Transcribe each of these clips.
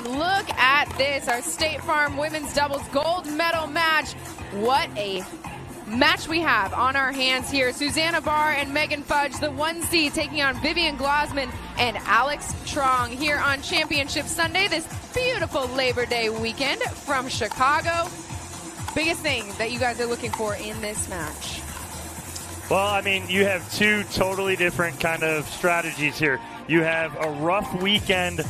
And look at this, our State Farm women's doubles gold medal match. What a match we have on our hands here. Susannah Barr and Megan Fudge, the 1 seed, taking on Vivian Glozman and Alix Truong here on Championship Sunday, this beautiful Labor Day weekend from Chicago. Biggest thing that you guys are looking for in this match? Well, I mean, you have two totally different kind of strategies here. You have a rough weekend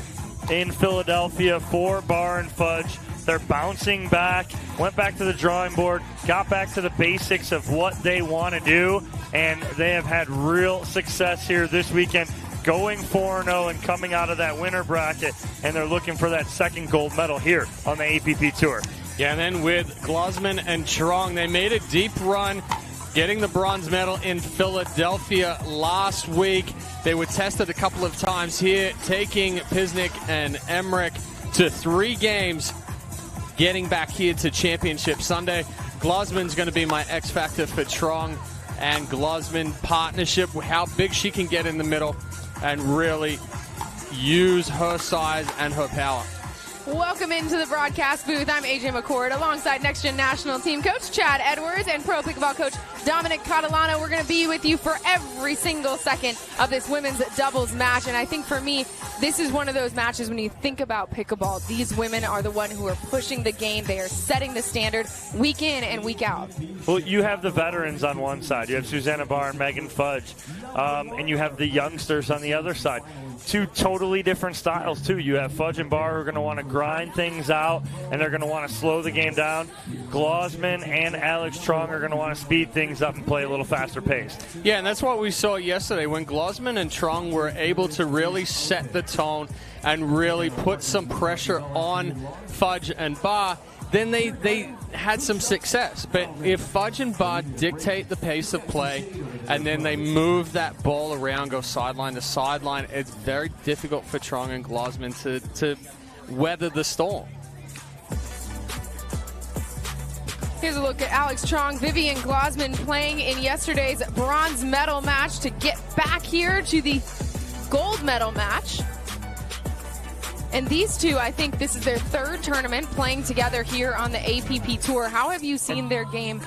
in Philadelphia for Barr and Fudge. They're bouncing back, went back to the drawing board, got back to the basics of what they want to do, and they have had real success here this weekend, going 4-0 and coming out of that winner bracket, and they're looking for that second gold medal here on the APP Tour. Yeah, and then with Glozman and Truong, they made a deep run, getting the bronze medal in Philadelphia last week. They were tested a couple of times here, taking Pisnik and Emmerich to 3 games, getting back here to Championship Sunday. Glozman's going to be my X factor for Truong and Glozman partnership, how big she can get in the middle and really use her size and her power. Welcome into the broadcast booth. I'm AJ McCord alongside Next Gen National Team Coach Chad Edwards and Pro Pickleball Coach Dominic Catalano. We're going to be with you for every single second of this women's doubles match. And I think for me, this is one of those matches when you think about pickleball. These women are the one who are pushing the game. They are setting the standard week in and week out. Well, you have the veterans on one side. You have Susannah Barr and Megan Fudge. And you have the youngsters on the other side. Two totally different styles, too. You have Fudge and Barr who are going to want to grind things out, and they're going to want to slow the game down. Glozman and Alix Truong are going to want to speed things up and play a little faster paced. Yeah, and that's what we saw yesterday when Glozman and Truong were able to really set the tone and really put some pressure on Fudge and Barr. Then they had some success. But if Fudge and Barr dictate the pace of play and then they move that ball around, go sideline to sideline, it's very difficult for Truong and Glozman to weather the storm. Here's a look at Alix Truong, Vivian Glozman playing in yesterday's bronze medal match to get back here to the gold medal match. And these two, I think this is their 3rd tournament playing together here on the APP Tour. How have you seen their game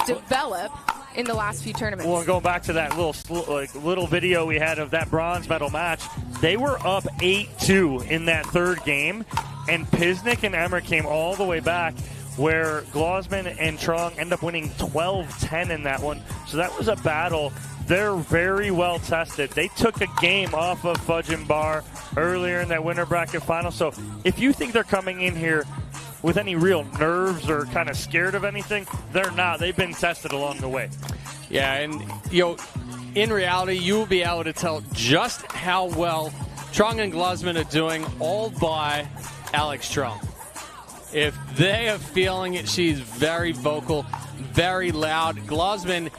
develop in the last few tournaments? Well, going back to that little video we had of that bronze medal match, they were up 8-2 in that 3rd game, and Pisnik and Emmerich came all the way back, where Glozman and Truong end up winning 12-10 in that one. So that was a battle. They're very well tested. They took a game off of Fudge and Barr earlier in that winner bracket final. So if you think they're coming in here with any real nerves or kind of scared of anything, they're not. They've been tested along the way. Yeah, and in reality, you will be able to tell just how well Truong and Glozman are doing all by Alix Truong. If they are feeling it, she's very vocal, very loud. Glozman,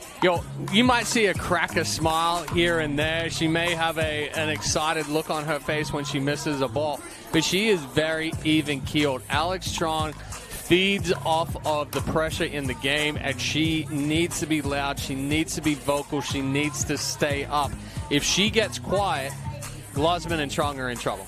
you might see her crack a smile here and there. She may have an excited look on her face when she misses a ball, but she is very even-keeled. Alix Truong feeds off of the pressure in the game, and she needs to be loud. She needs to be vocal. She needs to stay up. If she gets quiet, Glozman and Truong are in trouble.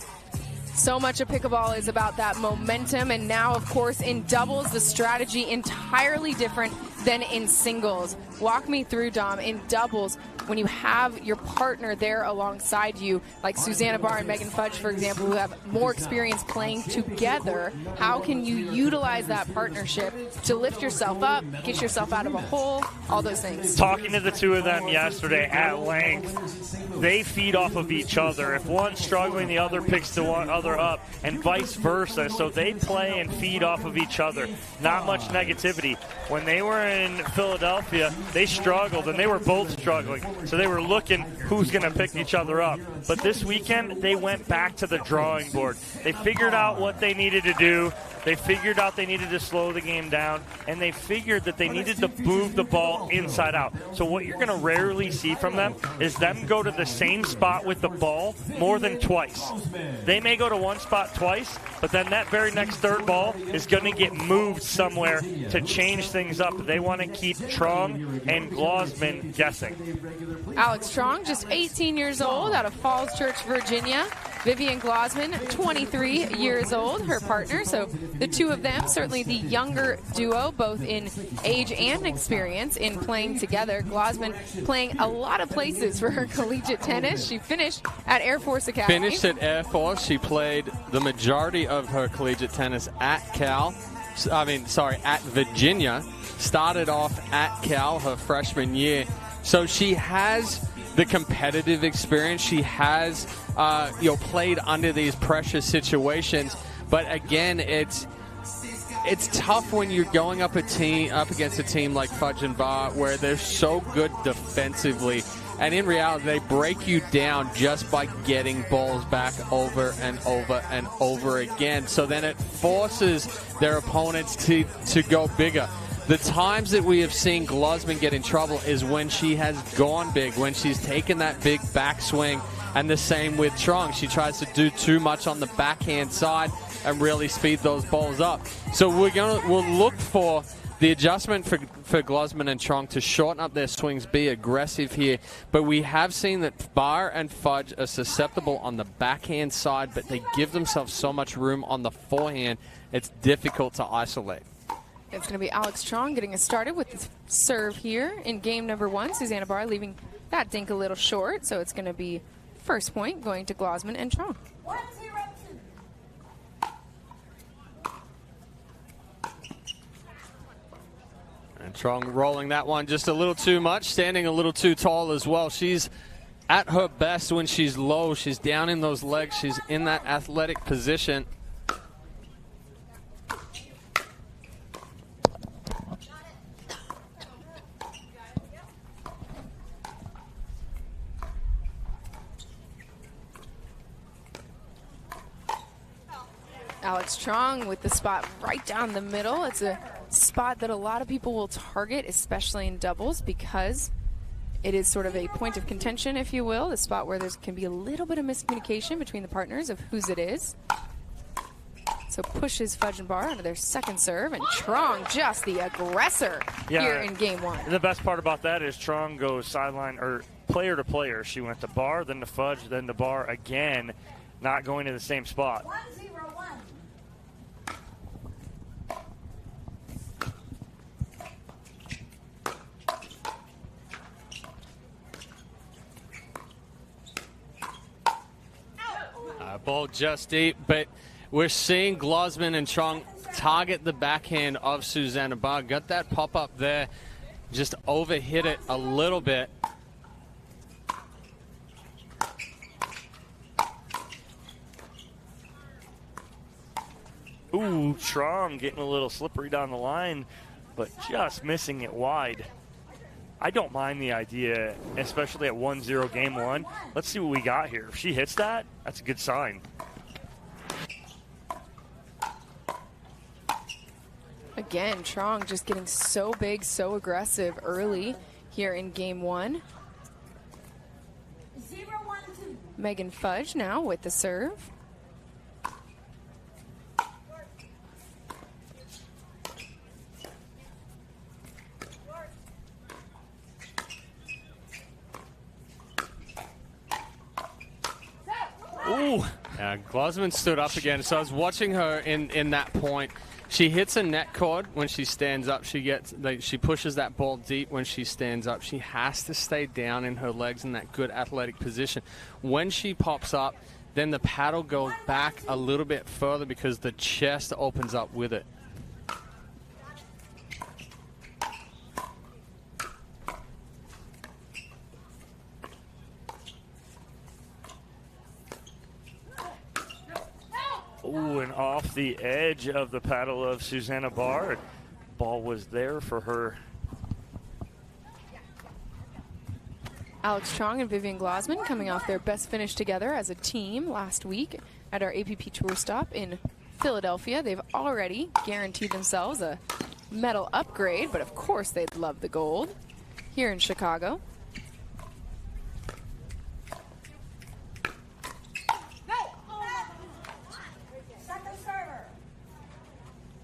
So much of pickleball is about that momentum, and now, of course, in doubles, the strategy entirely different than in singles. Walk me through, Dom, in doubles, when you have your partner there alongside you, like Susannah Barr and Megan Fudge, for example, who have more experience playing together, how can you utilize that partnership to lift yourself up, get yourself out of a hole, all those things? Talking to the two of them yesterday at length, they feed off of each other. If one's struggling, the other picks the other up, and vice versa. So they play and feed off of each other. Not much negativity. When they were in Philadelphia, they struggled, and they were both struggling. So they were looking who's going to pick each other up. But this weekend, they went back to the drawing board. They figured out what they needed to do. They figured out they needed to slow the game down, and they figured that they needed to move the ball inside out. So what you're going to rarely see from them is them go to the same spot with the ball more than twice. They may go to one spot twice, but then that very next third ball is going to get moved somewhere to change things up. They want to keep Truong and Glozman guessing. Alix Truong, just 18 years old, out of Falls Church, Virginia. Vivian Glozman, 23 years old, her partner. So the two of them, certainly the younger duo, both in age and experience in playing together. Glozman playing a lot of places for her collegiate tennis. She finished at Air Force Academy. Finished at Air Force. She played the majority of her collegiate tennis at at Virginia. Started off at Cal her freshman year. So she has the competitive experience. She has played under these pressure situations. But again, it's tough when you're going up against a team like Fudge and Barr, where they're so good defensively, and in reality they break you down just by getting balls back over and over and over again. So then it forces their opponents to go bigger. The times that we have seen Glozman get in trouble is when she has gone big, when she's taken that big backswing, and the same with Truong. She tries to do too much on the backhand side and really speed those balls up. So we'll look for the adjustment for Glozman and Truong to shorten up their swings, be aggressive here. But we have seen that Barr and Fudge are susceptible on the backhand side, but they give themselves so much room on the forehand, it's difficult to isolate. It's going to be Alix Truong getting us started with the serve here in game number 1. Susannah Barr leaving that dink a little short, so it's going to be first point going to Glozman and Truong. 1-0-2. And Truong rolling that one just a little too much, standing a little too tall as well. She's at her best when she's low. She's down in those legs. She's in that athletic position. Alix Truong with the spot right down the middle. It's a spot that a lot of people will target, especially in doubles, because it is sort of a point of contention, if you will, the spot where there can be a little bit of miscommunication between the partners of whose it is. So pushes Fudge and Barr onto their second serve, and Truong just the aggressor here in game 1. And the best part about that is Truong goes sideline or player to player. She went to Barr, then to Fudge, then to Barr again, not going to the same spot. 1-0-1. Ball just deep, but we're seeing Glozman and Truong target the backhand of Susannah Barr. Got that pop up there, just overhit it a little bit. Ooh, Truong getting a little slippery down the line, but just missing it wide. I don't mind the idea, especially at 1-0 game 1. Let's see what we got here. If she hits that, that's a good sign. Again, Truong just getting so big, so aggressive early here in game 1. 0-1-2. Megan Fudge now with the serve. Ooh. Glozman stood up again. So I was watching her in that point. She hits a net cord when she stands up. She pushes that ball deep when she stands up. She has to stay down in her legs in that good athletic position. When she pops up, then the paddle goes back a little bit further because the chest opens up with it. Ooh, and off the edge of the paddle of Susannah Barr. Ball was there for her. Alix Truong and Vivian Glozman coming off their best finish together as a team last week at our APP Tour stop in Philadelphia. They've already guaranteed themselves a medal upgrade, but of course they'd love the gold here in Chicago.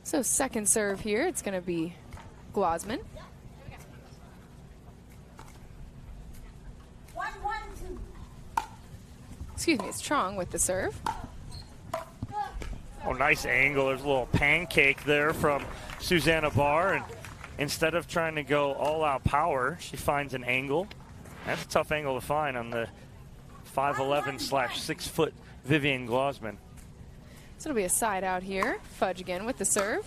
So second serve here, it's going to be Glozman. 1-1-2. Excuse me, it's Truong with the serve. Oh, nice angle. There's a little pancake there from Susannah Barr. And instead of trying to go all-out power, she finds an angle. That's a tough angle to find on the 5'11/6' Vivian Glozman. So it'll be a side out here. Fudge again with the serve.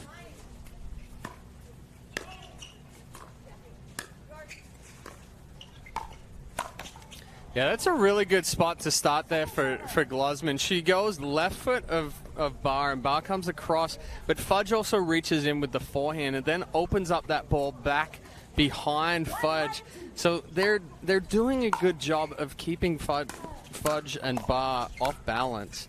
Yeah, that's a really good spot to start there for Glozman. She goes left foot of Barr, and Barr comes across, but Fudge also reaches in with the forehand and then opens up that ball back behind Fudge. So they're doing a good job of keeping Fudge and Barr off balance.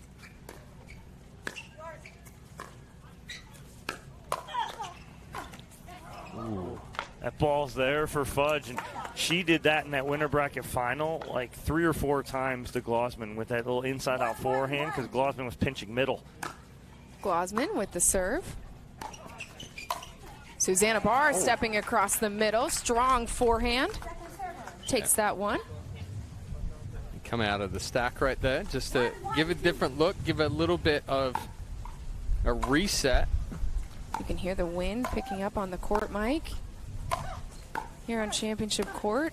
Ooh, that ball's there for Fudge, and she did that in that winter bracket final like 3 or 4 times to Glozman with that little inside-out forehand because Glozman was pinching middle. Glozman with the serve. Susannah Barr stepping across the middle. Strong forehand. Takes that one. Come out of the stack right there just to give a different look, give a little bit of a reset. You can hear the wind picking up on the court mic here on Championship Court.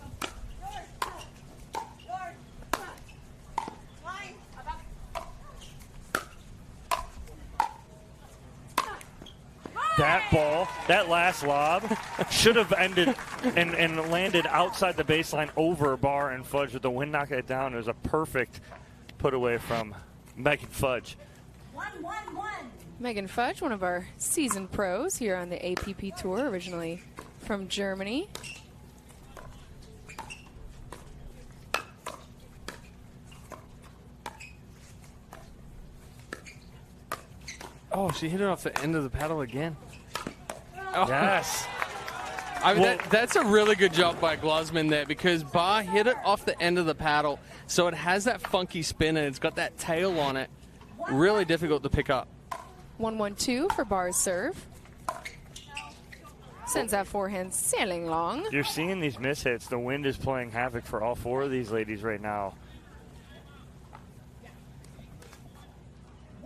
That ball, that last lob, should have ended and landed outside the baseline over Barr and Fudge with the wind knocking it down. It was a perfect put away from Megan Fudge. 1-1-1. Megan Fudge, one of our seasoned pros here on the APP Tour, originally from Germany. Oh, she hit it off the end of the paddle again. Oh. Yes. I mean, that's a really good job by Glozman there because Barr hit it off the end of the paddle, so it has that funky spin and it's got that tail on it. Really difficult to pick up. 1-1-2 for Barr's serve. Sends that forehand sailing long. You're seeing these mishits. The wind is playing havoc for all 4 of these ladies right now.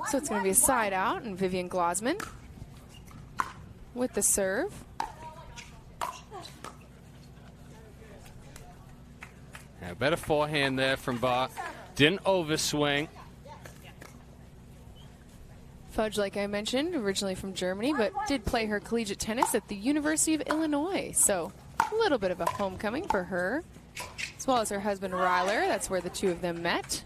So it's going to be a side out, and Vivian Glozman with the serve. Yeah, better forehand there from Barr. Didn't overswing. Fudge, like I mentioned, originally from Germany, but did play her collegiate tennis at the University of Illinois. So a little bit of a homecoming for her, as well as her husband, Ryler. That's where the two of them met.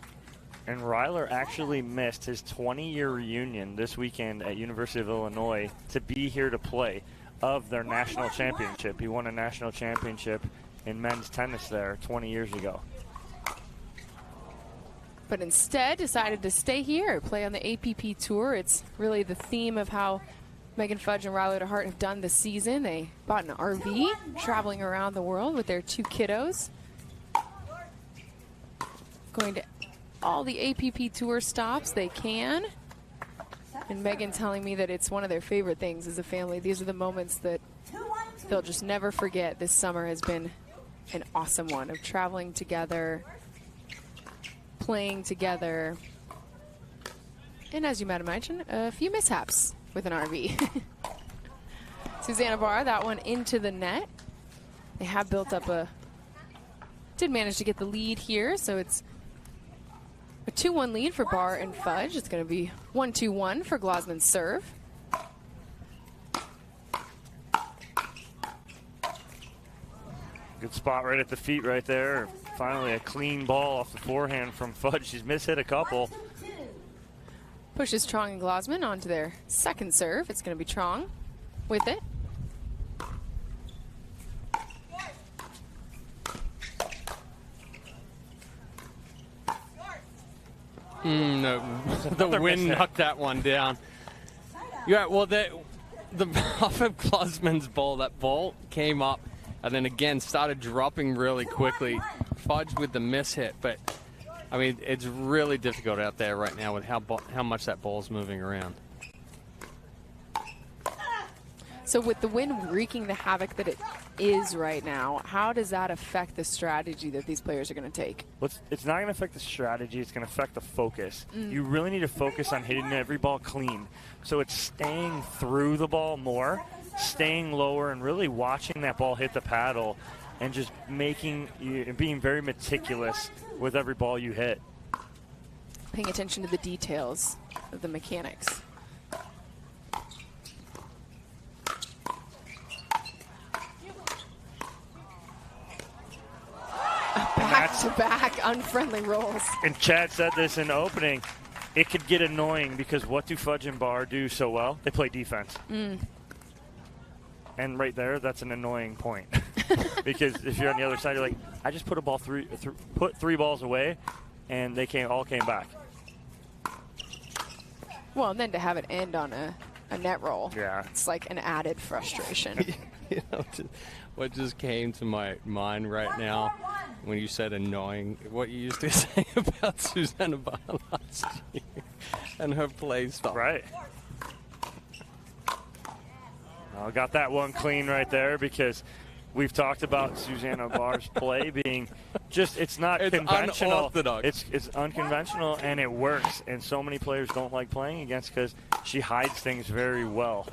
And Ryler actually missed his 20-year reunion this weekend at University of Illinois to be here to play of their national championship. He won a national championship in men's tennis there 20 years ago. But instead decided to stay here, play on the APP Tour. It's really the theme of how Megan Fudge and Ryler DeHart have done this season. They bought an RV, traveling around the world with their 2 kiddos. Going to all the APP Tour stops they can. And Megan telling me that it's one of their favorite things as a family. These are the moments that they'll just never forget. This summer has been an awesome one of traveling together, playing together, and as you might imagine, a few mishaps with an RV. Susannah Barr, that one into the net. They have built up did manage to get the lead here, so it's a 2-1 lead for Barr and Fudge. It's going to be 1-2-1 for Glozman's serve. Good spot right at the feet right there. Finally a clean ball off the forehand from Fudge. She's mishit a couple. Pushes Truong and Glozman onto their second serve. It's going to be Truong with it. No, the wind knocked that one down. Yeah, well, the off of Glozman's ball, that ball came up and then again started dropping really quickly. Fudge with the mishit, but I mean, it's really difficult out there right now with how much that ball's moving around. So with the wind wreaking the havoc that it is right now, how does that affect the strategy that these players are going to take? Well, it's not going to affect the strategy. It's going to affect the focus. You really need to focus on hitting every ball clean. So it's staying through the ball more, staying lower, and really watching that ball hit the paddle and just being very meticulous with every ball you hit. Paying attention to the details of the mechanics. Back-to-back unfriendly rolls. And Chad said this in the opening. It could get annoying because what do Fudge and Barr do so well? They play defense. And right there, that's an annoying point. Because if you're on the other side, you're like, I just put put three balls away, and they all came back. Well, and then to have it end on a net roll, it's like an added frustration. You know, what just came to my mind right now when you said annoying, what you used to say about Susannah Barr last year and her play style. Right. I got that one clean right there because we've talked about Susannah Barr's play being it's not conventional. Unorthodox. It's unconventional, and it works. And so many players don't like playing against because she hides things very well.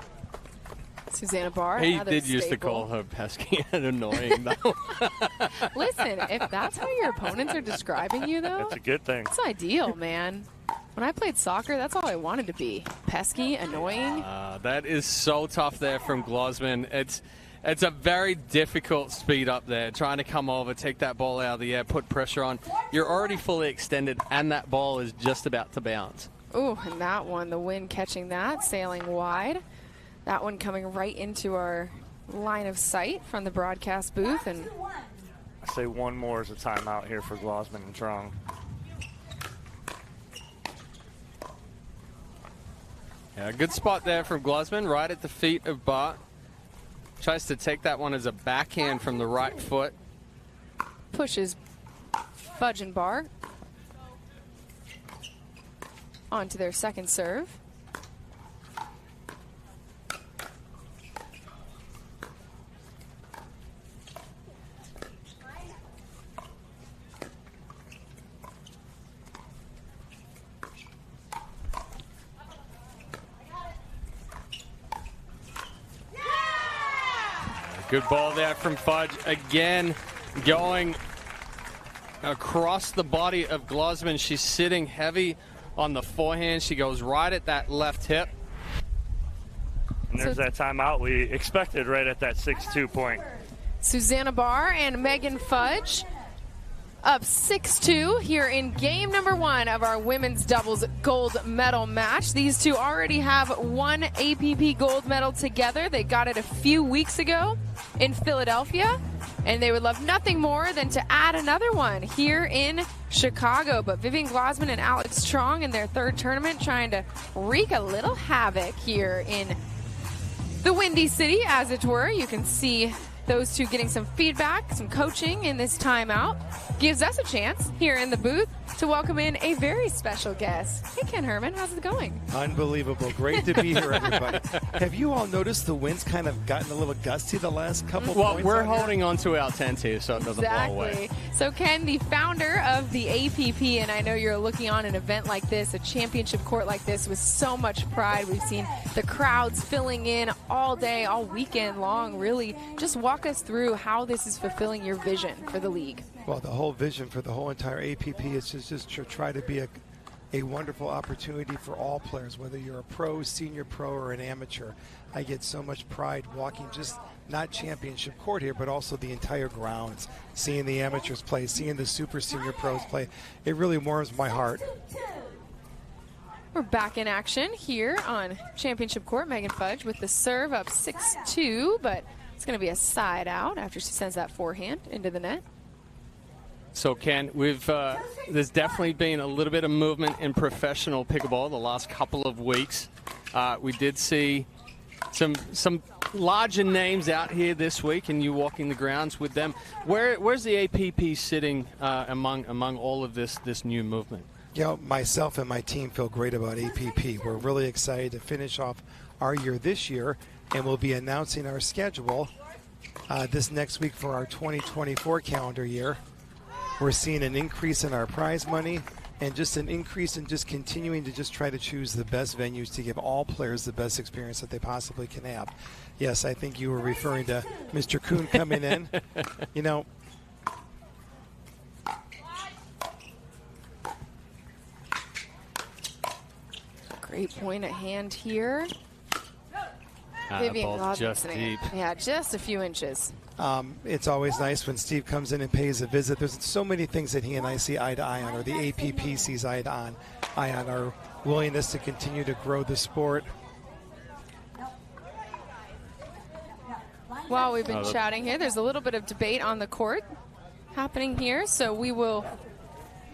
Susannah Barr. He did used to call her pesky and annoying, though. Listen, if that's how your opponents are describing you, though, that's a good thing. It's ideal, man. When I played soccer, that's all I wanted to be. Pesky, annoying. That is so tough there from Glozman. It's a very difficult speed up there, trying to come over, take that ball out of the air, put pressure on. You're already fully extended, and that ball is just about to bounce. Ooh, and that one, the wind catching that, sailing wide. That one coming right into our line of sight from the broadcast booth. And I say one more is a timeout here for Glozman and Truong. Yeah, good spot there from Glozman, right at the feet of Barr. Tries to take that one as a backhand from the right foot. Pushes Fudge and Barr onto their second serve. Good ball there from Fudge. Again, going across the body of Glozman. She's sitting heavy on the forehand. She goes right at that left hip. And there's that timeout we expected right at that 6-2 point. Susannah Barr and Megan Fudge up 6-2 here in game number 1 of our women's doubles gold medal match. These two already have one APP gold medal together. They got it a few weeks ago in Philadelphia, and they would love nothing more than to add another one here in Chicago. But Vivian Glozman and Alix Truong in their third tournament trying to wreak a little havoc here in the Windy City, as it were. You can see those two getting some feedback, some coaching in this timeout. Gives us a chance here in the booth to welcome in a very special guest. Hey, Ken Herman, how's it going? Unbelievable. Great to be here, everybody. Have you all noticed the wind's kind of gotten a little gusty the last couple Well, points? we're holding on to our tent here so it doesn't blow away. So, Ken, the founder of the APP, and I know you're looking on an event like this, a championship court like this, with so much pride. We've seen the crowds filling in all day, all weekend long, really. Just walk us through how this is fulfilling your vision for the league. Well, the whole vision for the whole entire APP is just to try to be a wonderful opportunity for all players, whether you're a pro, senior pro, or an amateur. I get so much pride walking just not championship court here, but also the entire grounds, seeing the amateurs play, seeing the super senior pros play. It really warms my heart. We're back in action here on championship court. Megan Fudge with the serve up 6-2, but it's going to be a side out after she sends that forehand into the net. So, Ken, there's definitely been a little bit of movement in professional pickleball the last couple of weeks. We did see some larger names out here this week, and you walking the grounds with them. Where's the APP sitting among all of this new movement? You know, myself and my team feel great about APP. We're really excited to finish off our year this year, and we'll be announcing our schedule this next week for our 2024 calendar year. We're seeing an increase in our prize money and just an increase in just continuing to just try to choose the best venues to give all players the best experience that they possibly can have. Yes, I think you were referring to Mr. Kuhn coming in. You know, great point at hand here. Vivian Glozman just deep. Yeah, just a few inches. It's always nice when Steve comes in and pays a visit. There's so many things that he and I see eye to eye on, or the APP sees eye on our willingness to continue to grow the sport. While we've been chatting here, there's a little bit of debate on the court happening here, so we will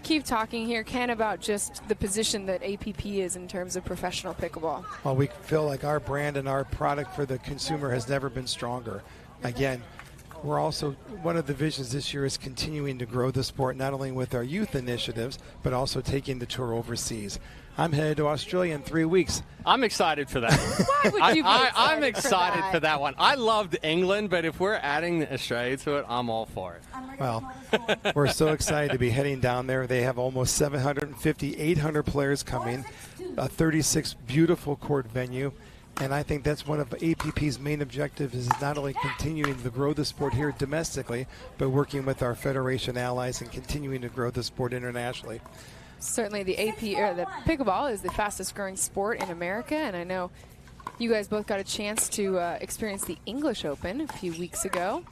keep talking here, Ken, about just the position that APP is in terms of professional pickleball. Well, we feel like our brand and our product for the consumer has never been stronger. Again, we're also, one of the visions this year is continuing to grow the sport, not only with our youth initiatives, but also taking the tour overseas. I'm headed to Australia in 3 weeks. I'm excited for that. Why would you be I'm excited for that one. I loved England, but if we're adding Australia to it, I'm all for it. Well, we're so excited to be heading down there. They have almost 750, 800 players coming, a 36 beautiful court venue. And I think that's one of APP's main objectives, is not only continuing to grow the sport here domestically, but working with our federation allies and continuing to grow the sport internationally. Certainly the the pickleball is the fastest growing sport in America, and I know you guys both got a chance to experience the English Open a few weeks ago.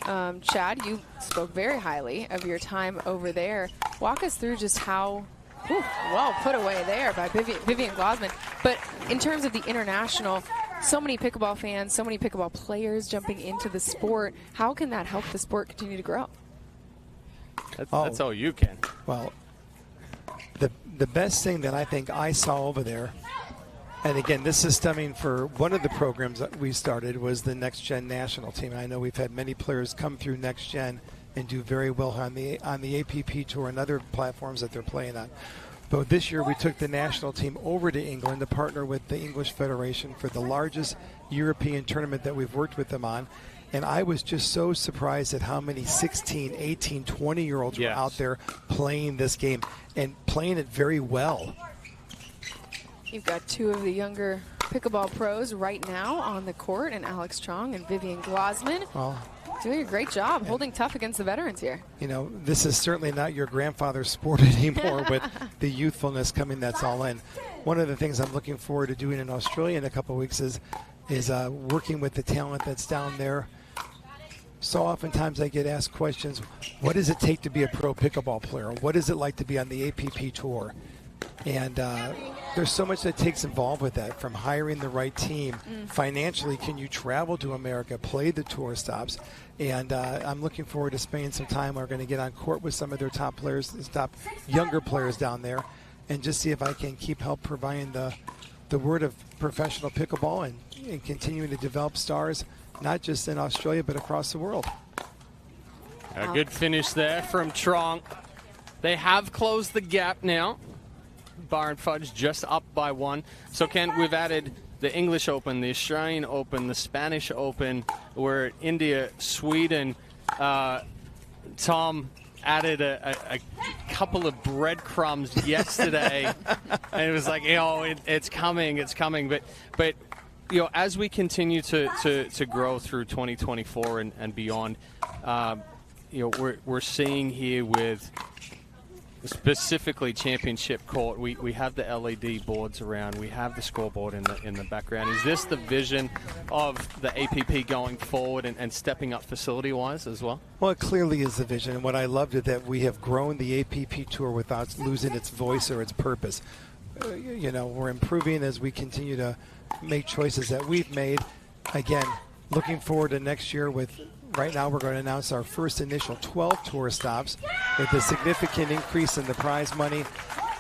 Chad, you spoke very highly of your time over there. Walk us through just how well put away there by Vivian Glozman. But in terms of the international, so many pickleball fans, so many pickleball players jumping into the sport. How can that help the sport continue to grow? That's all you can. Well, the best thing that I think I saw over there, and again, this is stemming for one of the programs that we started, was the Next Gen national team. I know we've had many players come through Next Gen and do very well on the APP tour and other platforms that they're playing on. But this year we took the national team over to England to partner with the English Federation for the largest European tournament that we've worked with them on. And I was just so surprised at how many 16, 18, 20-year-olds were out there playing this game and playing it very well. You've got two of the younger pickleball pros right now on the court, and Alix Truong and Vivian Glozman. Well, doing a great job holding tough against the veterans here. You know, this is certainly not your grandfather's sport anymore with the youthfulness coming that's all in. One of the things I'm looking forward to doing in Australia in a couple of weeks is working with the talent that's down there. So oftentimes I get asked questions, what does it take to be a pro pickleball player? What is it like to be on the APP tour? And there's so much that takes involved with that, from hiring the right team. Financially, can you travel to America, play the tour stops? And I'm looking forward to spending some time. We're going to get on court with some of their top players, top younger players down there, and just see if I can help providing the word of professional pickleball and continuing to develop stars, not just in Australia, but across the world. A good finish there from Truong. They have closed the gap now. Barr and Fudge just up by one. So, Ken, we've added the English Open, the Australian Open, the Spanish Open. We're India, Sweden. Tom added a couple of breadcrumbs yesterday, and it was like, it's coming. But you know, as we continue to grow through 2024 and beyond, you know, we're seeing here with specifically championship court, we have the LED boards around, we have the scoreboard in the background. Is this the vision of the APP going forward and stepping up facility-wise as well? Well, it clearly is the vision, and what I loved is that we have grown the APP Tour without losing its voice or its purpose. You know, we're improving as we continue to make choices that we've made. Again, looking forward to next year with, right now we're going to announce our first initial 12 tour stops with a significant increase in the prize money.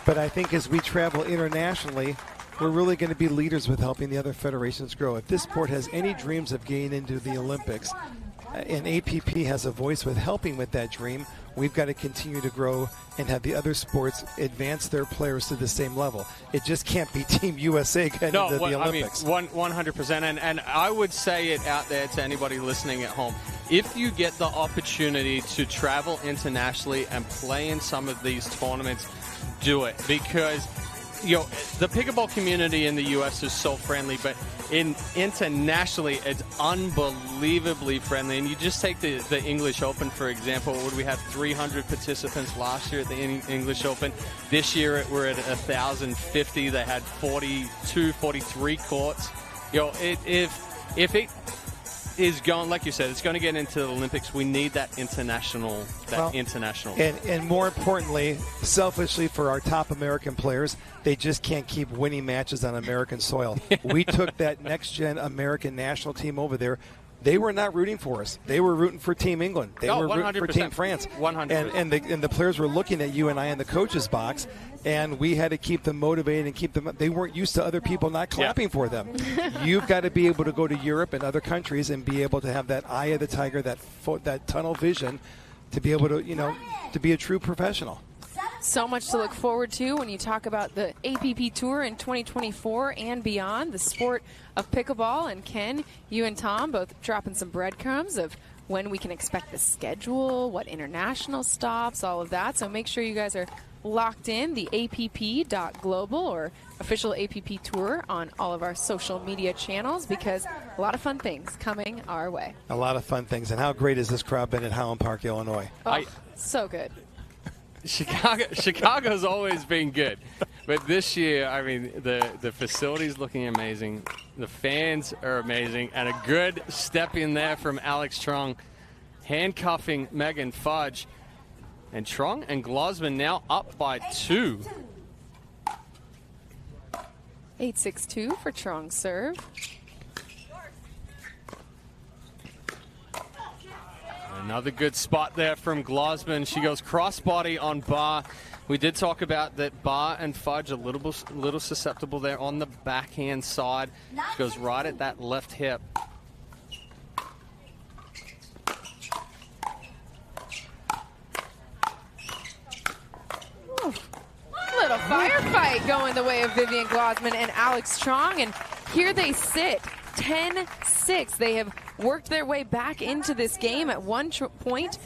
But I think as we travel internationally, we're really going to be leaders with helping the other federations grow. If this sport has any dreams of getting into the Olympics, and APP has a voice with helping with that dream. We've got to continue to grow and have the other sports advance their players to the same level. It just can't be Team USA getting into the Olympics. I mean, 100%. And I would say it out there to anybody listening at home. If you get the opportunity to travel internationally and play in some of these tournaments, do it. Because, you know, the pickleball community in the U.S. is so friendly, but internationally, it's unbelievably friendly. And you just take the English Open, for example. We had 300 participants last year at the English Open. This year, we're at 1,050. They had 43 courts. You know, if it is going, like you said, it's going to get into the Olympics. We need that international. And more importantly, selfishly for our top American players, they just can't keep winning matches on American soil. We took that next-gen American national team over there. They were not rooting for us. They were rooting for Team England. They were rooting for Team France. 100%. And the players were looking at you and I in the coach's box, and we had to keep them motivated and keep them. They weren't used to other people not clapping for them. You've got to be able to go to Europe and other countries and be able to have that eye of the tiger, that tunnel vision, to be able to, you know, to be a true professional. So much to look forward to when you talk about the APP Tour in 2024 and beyond, the sport of pickleball. And Ken, you and Tom both dropping some breadcrumbs of when we can expect the schedule, what international stops, all of that. So make sure you guys are locked in, the theapp.global or official APP Tour on all of our social media channels, because a lot of fun things coming our way. A lot of fun things. And how great has this crowd been at Highland Park, Illinois? Oh, so good. Chicago's always been good, but this year, I mean, the facility's looking amazing, the fans are amazing, and a good step in there from Alix Truong, handcuffing Megan Fudge, and Truong and Glozman now up by 2. 8-6-2 for Truong's serve. Another good spot there from Glozman. She goes crossbody on Barr. We did talk about that Barr and Fudge a little susceptible there on the backhand side. She goes right at that left hip. Little firefight going the way of Vivian Glozman and Alix Truong, and here they sit, 10-6. They have worked their way back into this game at one point,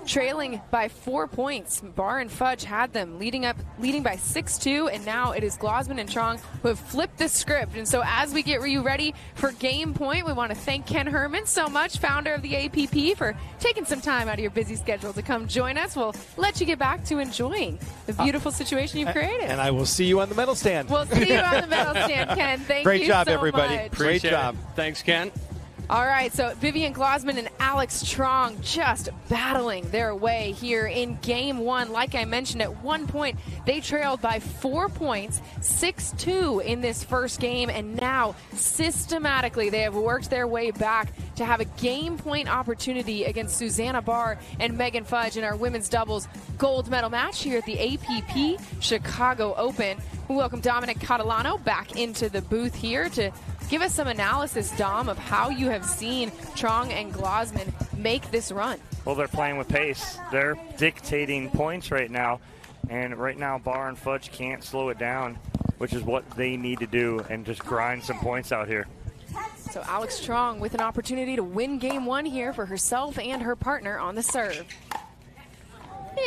trailing by 4 points. Barr and Fudge had them leading by 6-2, and now it is Glozman and Truong who have flipped the script. And so as we get you ready for game point, we want to thank Ken Herman so much, founder of the APP, for taking some time out of your busy schedule to come join us. We'll let you get back to enjoying the beautiful situation you've created. And I will see you on the medal stand. We'll see you on the medal stand, Ken. Thank you Great job, so everybody. much. Great job. Thanks, Ken. All right, so Vivian Glozman and Alix Truong just battling their way here in game one. Like I mentioned, at one point, they trailed by 4 points, 6-2 in this first game, and now systematically they have worked their way back to have a game point opportunity against Susannah Barr and Megan Fudge in our women's doubles gold medal match here at the APP Chicago Open. We welcome Dominic Catalano back into the booth here to give us some analysis, Dom, of how you have seen Truong and Glozman make this run. Well, they're playing with pace. They're dictating points right now. And right now, Barr and Fudge can't slow it down, which is what they need to do, and just grind some points out here. So Alix Truong with an opportunity to win game one here for herself and her partner on the serve.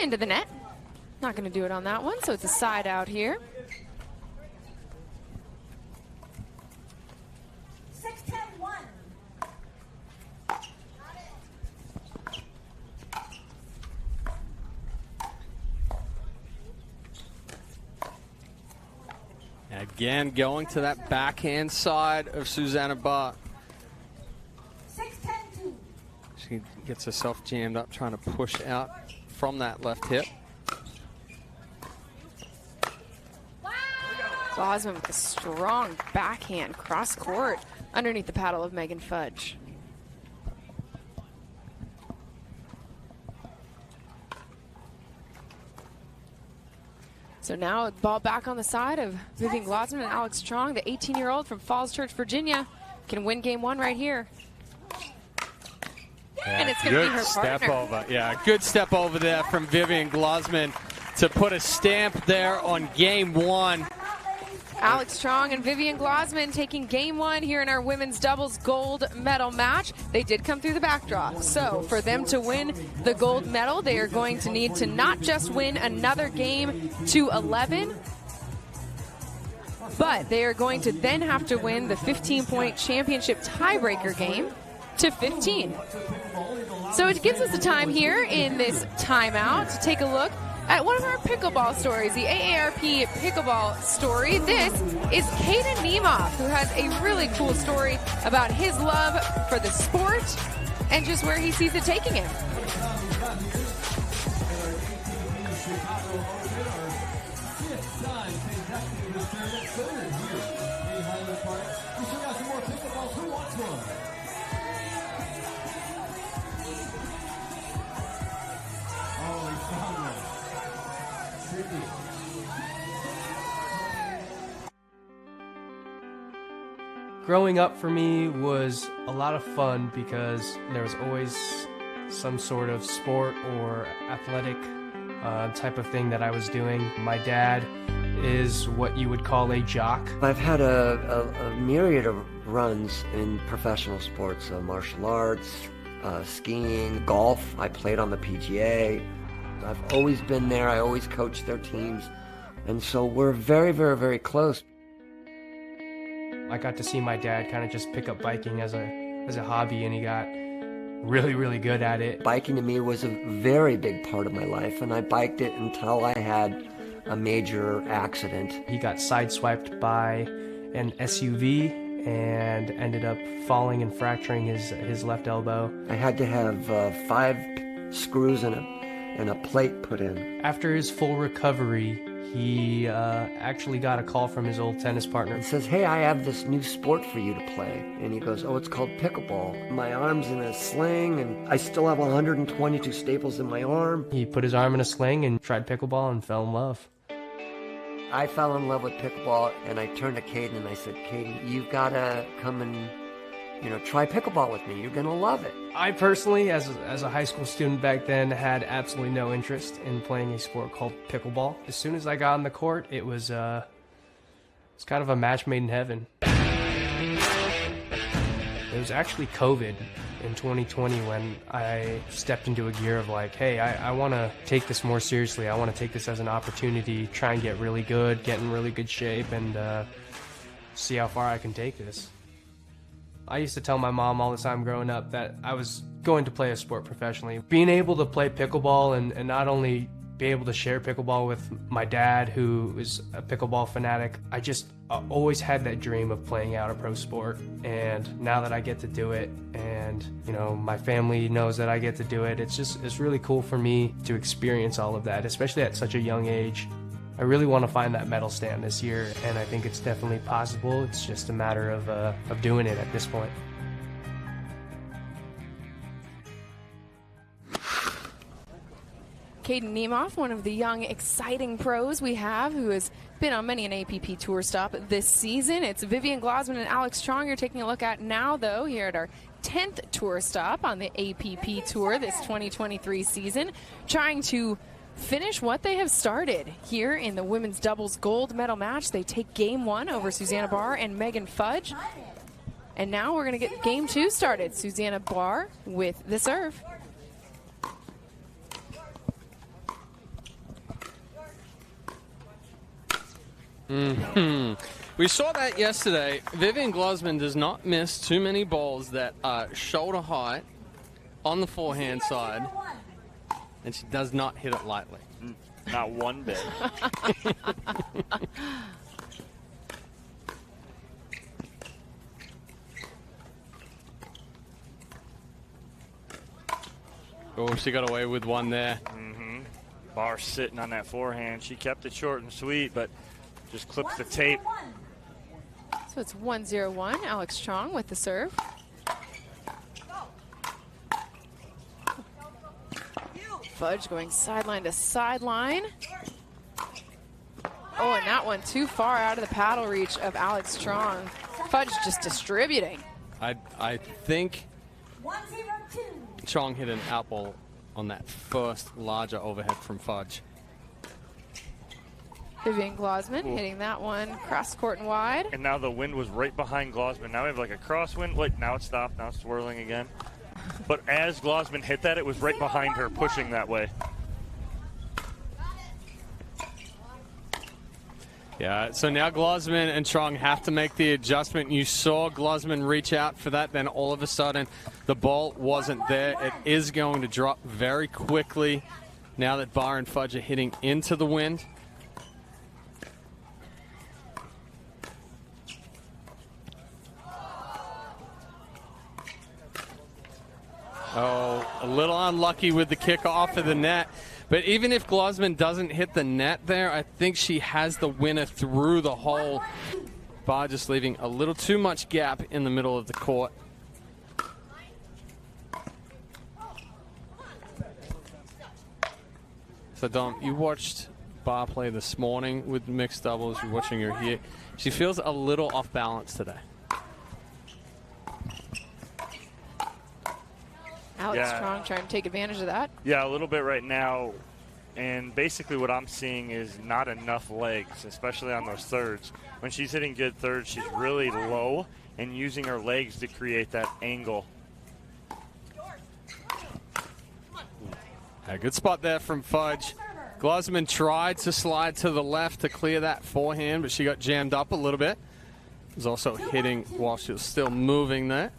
Into the net. Not going to do it on that one, so it's a side out here. Again, going to that backhand side of Susannah Barr. She gets herself jammed up, trying to push out from that left hip. Glozman with a strong backhand cross court underneath the paddle of Megan Fudge. So now ball back on the side of Vivian Glozman and Alix Truong. The 18-year-old from Falls Church, Virginia, can win game one right here. and it's going to be her step partner. over. Yeah, good step over there from Vivian Glozman to put a stamp there on game one. Alix Truong and Vivian Glozman taking game one here in our women's doubles gold medal match. They did come through the back draw. So for them to win the gold medal, they are going to need to not just win another game to 11, but they are going to then have to win the 15-point championship tiebreaker game to 15. So it gives us a time here in this timeout to take a look at one of our pickleball stories, the AARP pickleball story. This is Caden Nemeth, who has a really cool story about his love for the sport and just where he sees it taking him. Growing up for me was a lot of fun because there was always some sort of sport or athletic type of thing that I was doing. My dad is what you would call a jock. I've had a myriad of runs in professional sports, martial arts, skiing, golf. I played on the PGA. I've always been there. I always coached their teams. And so we're very, very, very close. I got to see my dad kind of just pick up biking as a hobby, and he got really, really good at it. Biking to me was a very big part of my life, and I biked it until I had a major accident. He got sideswiped by an SUV and ended up falling and fracturing his left elbow. I had to have 5 screws and a plate put in. After his full recovery, he actually got a call from his old tennis partner. He says, "Hey, I have this new sport for you to play." And he goes, "Oh, it's called pickleball." My arm's in a sling, and I still have 122 staples in my arm. He put his arm in a sling and tried pickleball and fell in love. I fell in love with pickleball, and I turned to Caden and I said, "Caden, you've got to come and try pickleball with me. You're going to love it." I personally, as a high school student back then, had absolutely no interest in playing a sport called pickleball. As soon as I got on the court, it was kind of a match made in heaven. It was actually COVID in 2020 when I stepped into a gear of like, hey, I want to take this more seriously. I want to take this as an opportunity, try and get really good, get in really good shape, and see how far I can take this. I used to tell my mom all the time growing up that I was going to play a sport professionally. Being able to play pickleball and not only be able to share pickleball with my dad, who is a pickleball fanatic, I just always had that dream of playing out a pro sport. And now that I get to do it, and my family knows that I get to do it, it's really cool for me to experience all of that, especially at such a young age. I really want to find that medal stand this year, and I think it's definitely possible. It's just a matter of doing it at this point. Caden Nemeth, one of the young, exciting pros we have, who has been on many an APP tour stop this season. It's Vivian Glozman and Alix Truong you're taking a look at now, though, here at our 10th tour stop on the APP tour this 2023 season, trying to finish what they have started here in the women's doubles gold medal match. They take game one over Susannah Barr and Fudge. And now we're going to get game two started. Susannah Barr with the serve. We saw that yesterday. Vivian Glozman does not miss too many balls that are shoulder height on the forehand side, and she does not hit it lightly. Not one bit. Oh, she got away with one there. Barr sitting on that forehand. She kept it short and sweet, but just clipped the tape. So it's 1-0-1. Alix Truong with the serve. Fudge going sideline to sideline. Oh, and that one too far out of the paddle reach of Alix Truong. Fudge just distributing. I think Truong hit an out ball on that first larger overhead from Fudge. Vivian Glozman hitting that one cross court and wide. And now the wind was right behind Glozman. Now we have like a crosswind. Wait, now it stopped. Now it's swirling again. But as Glozman hit that, it was right behind her, pushing that way. Yeah, so now Glozman and Truong have to make the adjustment. You saw Glozman reach out for that, then all of a sudden the ball wasn't there. It is going to drop very quickly now that Barr and Fudge are hitting into the wind. Oh, a little unlucky with the kick off of the net. But even if Glozman doesn't hit the net there, I think she has the winner through the hole. Barr just leaving a little too much gap in the middle of the court. So, Dom, you watched Barr play this morning with mixed doubles. You're watching her here. She feels a little off balance today. Alix Truong trying to take advantage of that. Yeah, a little bit right now. And basically what I'm seeing is not enough legs, especially on those thirds. When she's hitting good thirds, she's really low and using her legs to create that angle. A good spot there from Fudge. Glozman tried to slide to the left to clear that forehand, but she got jammed up a little bit. Was also hitting while she was still moving there.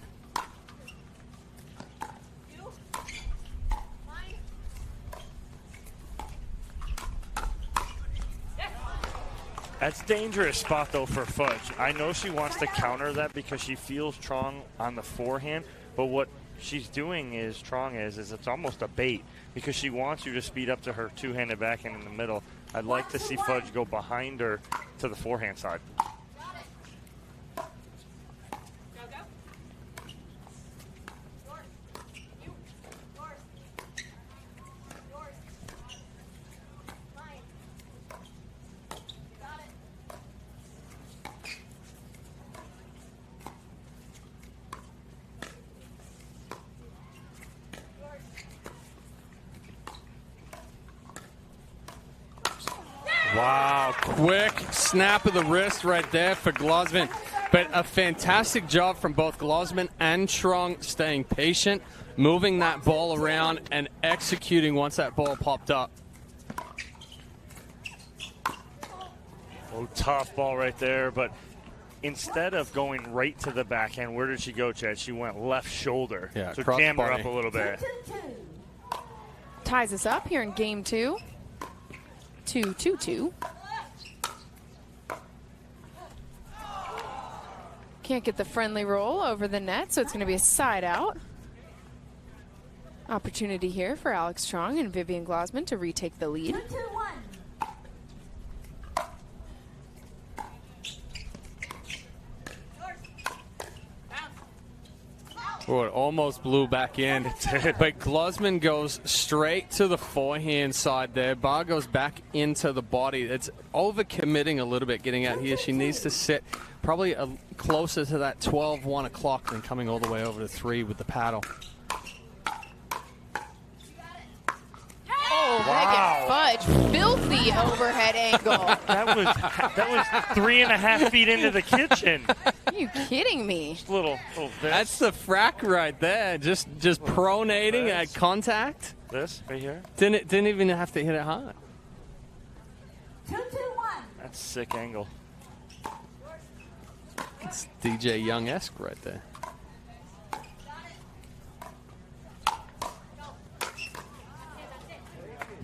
That's dangerous spot, though, for Fudge. I know she wants to counter that because she feels Truong on the forehand, but what she's doing is, Truong is it's almost a bait because she wants you to speed up to her two-handed backhand in the middle. I'd like to see Fudge go behind her to the forehand side. Wow, quick snap of the wrist right there for Glozman. But a fantastic job from both Glozman and Truong staying patient, moving that ball around and executing once that ball popped up. Oh, tough ball right there, but instead of going right to the backhand, where did she go, Chad? She went left shoulder. Yeah, so jam her up a little bit. Ties us up here in game 2. 2-2-2. Can't get the friendly roll over the net, so it's going to be a side out. Opportunity here for Alix Truong and Vivian Glozman to retake the lead. 2-1. Oh, it almost blew back in. But Glozman goes straight to the forehand side there. Barr goes back into the body. It's overcommitting a little bit getting out here. She needs to sit probably closer to that 12, 1 o'clock than coming all the way over to 3 with the paddle. Oh, wow. Megan Fudge, filthy overhead angle. That was 3.5 feet into the kitchen. Are you kidding me? Just little That's the frack right there. Just pronating at contact. This right here. Didn't even have to hit it hard. 2-2-1. That's a sick angle. It's DJ Young-esque right there.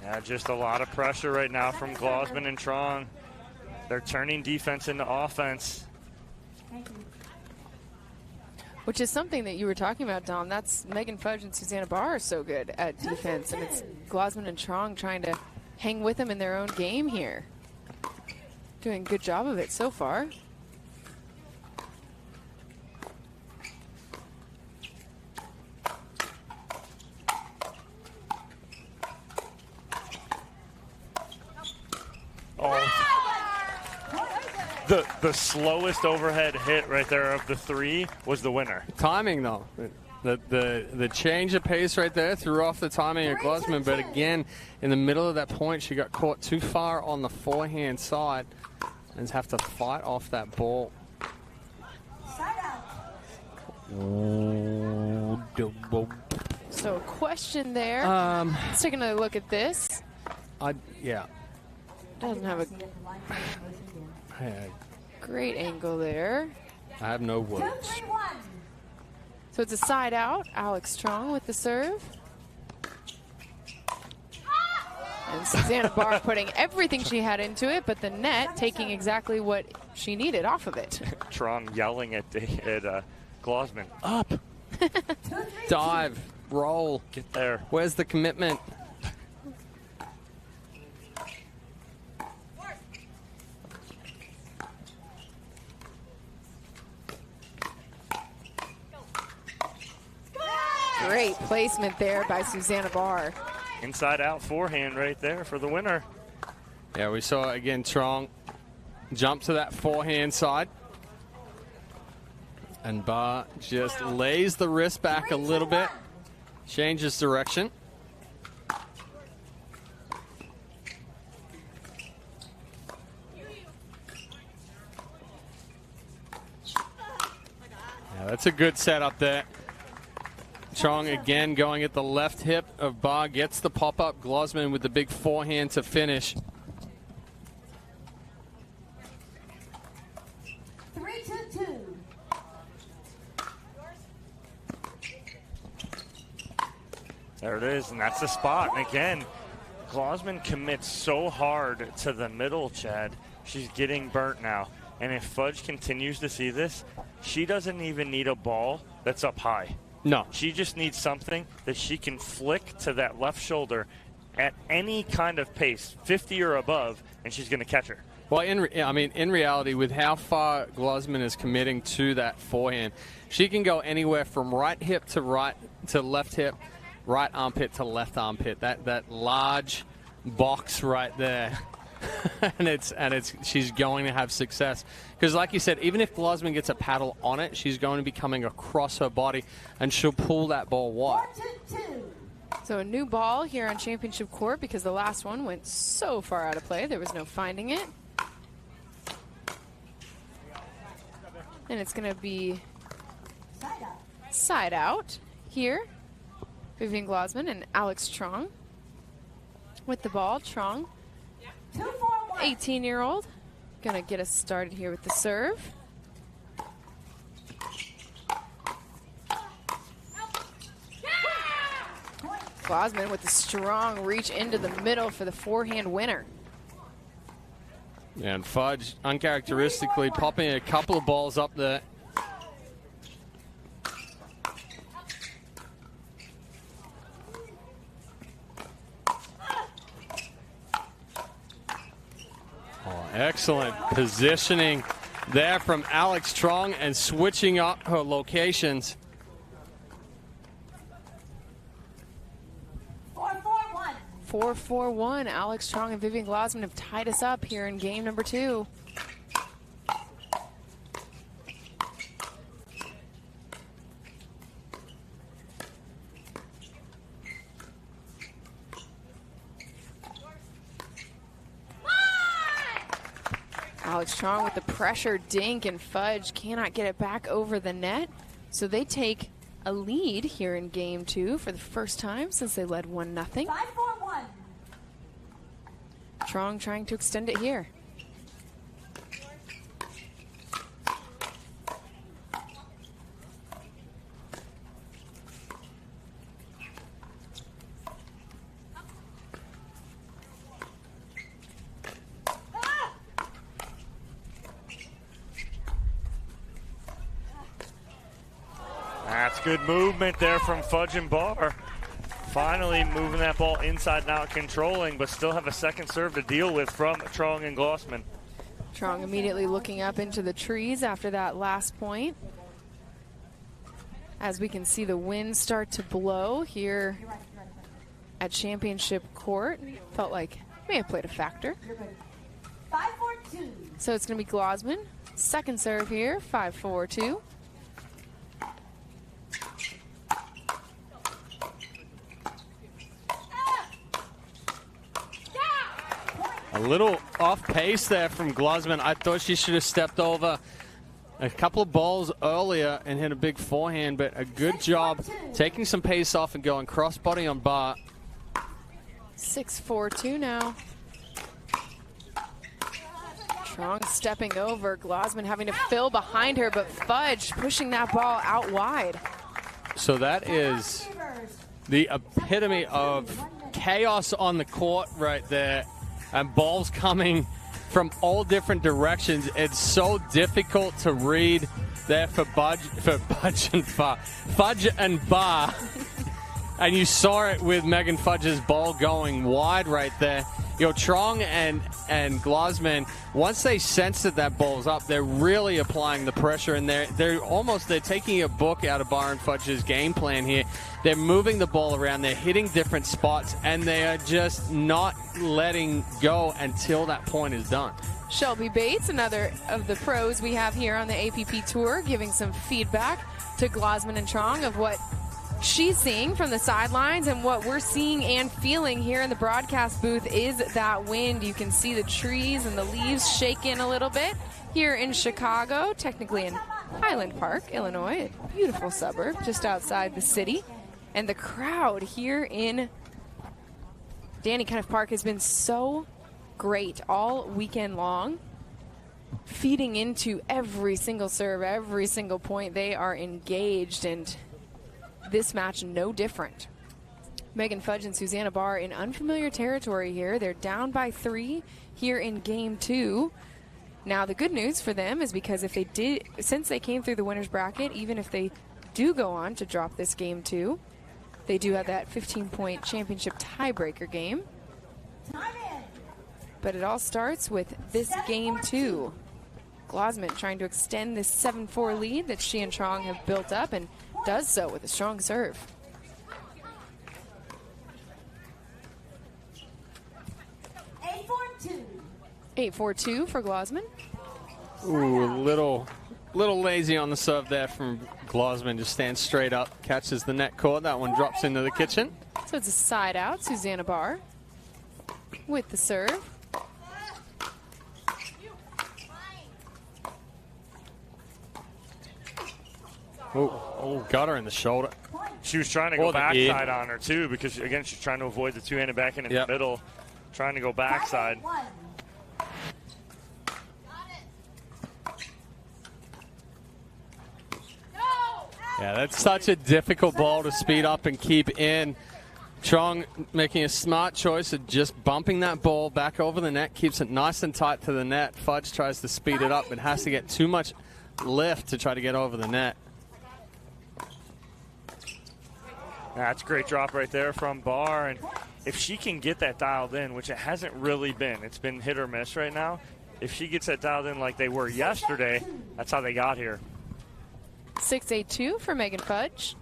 Yeah, just a lot of pressure right now from Glozman and Truong. They're turning defense into offense. Which is something that you were talking about, Dom. That's Megan Fudge and Susannah Barr are so good at defense, and it's Glozman and Truong trying to hang with them in their own game here. Doing a good job of it so far. The slowest overhead hit right there of the 3 was the winner. Timing, though. The change of pace right there threw off the timing of Glozman, but again, in the middle of that point, she got caught too far on the forehand side and have to fight off that ball. So a question there. Let's take another look at this. Yeah. Doesn't have a great angle there. I have no words. So it's a side out. Alix Truong with the serve. And Susannah Barr putting everything she had into it, but the net taking exactly what she needed off of it. Truong yelling at Glozman. Up. Dive. Roll. Get there. Where's the commitment? Great placement there by Susannah Barr. Inside out forehand right there for the winner. Yeah, we saw again Truong jump to that forehand side. And Barr just lays the wrist back a little bit, changes direction. Yeah, that's a good setup there. Truong again going at the left hip of Barr, gets the pop-up. Glozman with the big forehand to finish. 3-2-2. There it is, and that's the spot. And again, Glozman commits so hard to the middle, Chad. She's getting burnt now. And if Fudge continues to see this, she doesn't even need a ball that's up high. No. She just needs something that she can flick to that left shoulder at any kind of pace, 50 or above, and she's going to catch her. Well, in reality, with how far Glozman is committing to that forehand, she can go anywhere from right hip to left hip, right armpit to left armpit. That large box right there. and she's going to have success because, like you said, even if Glozman gets a paddle on it, she's going to be coming across her body and she'll pull that ball wide. 4-2-2. So a new ball here on championship court because the last one went so far out of play there was no finding it. And it's going to be side out here. Vivian Glozman and Alix Truong with the ball. Truong, 2-4-1. 18-year-old, gonna get us started here with the serve. Glozman with the strong reach into the middle for the forehand winner. And Fudge uncharacteristically popping a couple of balls up there. Excellent positioning there from Alix Truong and switching up her locations. 4-4-1. 4-4-1. Alix Truong and Vivian Glozman have tied us up here in game number 2. Alix Truong with the pressure dink, and Fudge cannot get it back over the net. So they take a lead here in game 2 for the first time since they led 1-0. 5-4-1. Truong trying to extend it here. That's good movement there from Fudge and Barr. Finally moving that ball inside and out, controlling, but still have a second serve to deal with from Truong and Glozman. Truong immediately looking up into the trees after that last point. As we can see the wind start to blow here at championship court. Felt like may have played a factor. 5-4-2. So it's going to be Glozman. Second serve here, 5-4-2. little off pace there from Glozman. I thought she should have stepped over a couple of balls earlier and hit a big forehand, but a good job taking some pace off and going crossbody on Barr. 6-4-2 now. Truong stepping over. Glozman having to fill behind her, but Fudge pushing that ball out wide. So that is the epitome of chaos on the court right there, and balls coming from all different directions. It's so difficult to read there for Fudge and Barr. And you saw it with Megan Fudge's ball going wide right there. You know, Truong and Glozman, once they sense that that ball's up, they're really applying the pressure, and they're taking a book out of Barr and Fudge's game plan here. They're moving the ball around, they're hitting different spots, and they are just not letting go until that point is done. Shelby Bates, another of the pros we have here on the APP Tour, giving some feedback to Glozman and Truong of what she's seeing from the sidelines, and what we're seeing and feeling here in the broadcast booth is that wind. You can see the trees and the leaves shaking a little bit here in Chicago, technically in Highland Park, Illinois, a beautiful suburb just outside the city. And the crowd here in Danny Cuniff Park has been so great all weekend long, feeding into every single serve, every single point. They are engaged, and this match no different. Megan Fudge and Susannah Barr in unfamiliar territory here. They're down by 3 here in game 2. Now the good news for them is because since they came through the winner's bracket, even if they do go on to drop this game 2, they do have that 15-point championship tiebreaker game. But it all starts with this game 2. Glozman trying to extend this 7-4 lead that she and Truong have built up, and does so with a strong serve. Eight 4-2 for Glozman. Ooh, a little lazy on the serve there from Glozman. Just stands straight up, catches the net cord. That one drops into the kitchen. So it's a side out. Susannah Barr with the serve. Oh, got her in the shoulder. She was trying to go backside on her, too, because, again, she's trying to avoid the two-handed backhand in the middle, trying to go backside. Yeah, that's such a difficult ball to speed up and keep in. Truong making a smart choice of just bumping that ball back over the net, keeps it nice and tight to the net. Fudge tries to speed it up, but has to get too much lift to try to get over the net. That's a great drop right there from Barr, and if she can get that dialed in, which it hasn't really been, it's been hit or miss right now. If she gets that dialed in like they were yesterday, that's how they got here. 6-8-2 for Megan Fudge.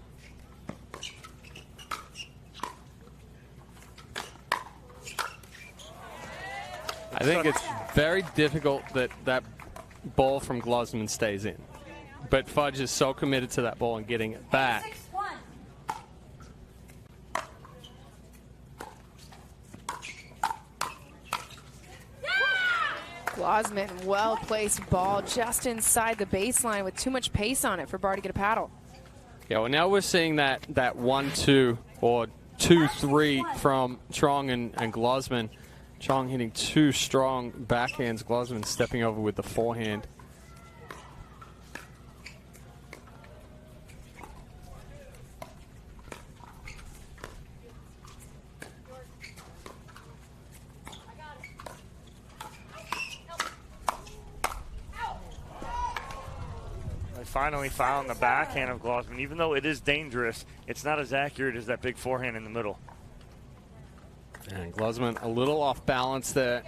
I think it's very difficult that that ball from Glozman stays in. But Fudge is so committed to that ball and getting it back. Glozman, well-placed ball just inside the baseline with too much pace on it for Barr to get a paddle. Yeah, well, now we're seeing that 1-2 or 2-3 from Truong and Glozman. Truong hitting 2 strong backhands. Glozman stepping over with the forehand. Finally found the backhand of Glozman. Even though it is dangerous, it's not as accurate as that big forehand in the middle. And Glozman a little off balance there,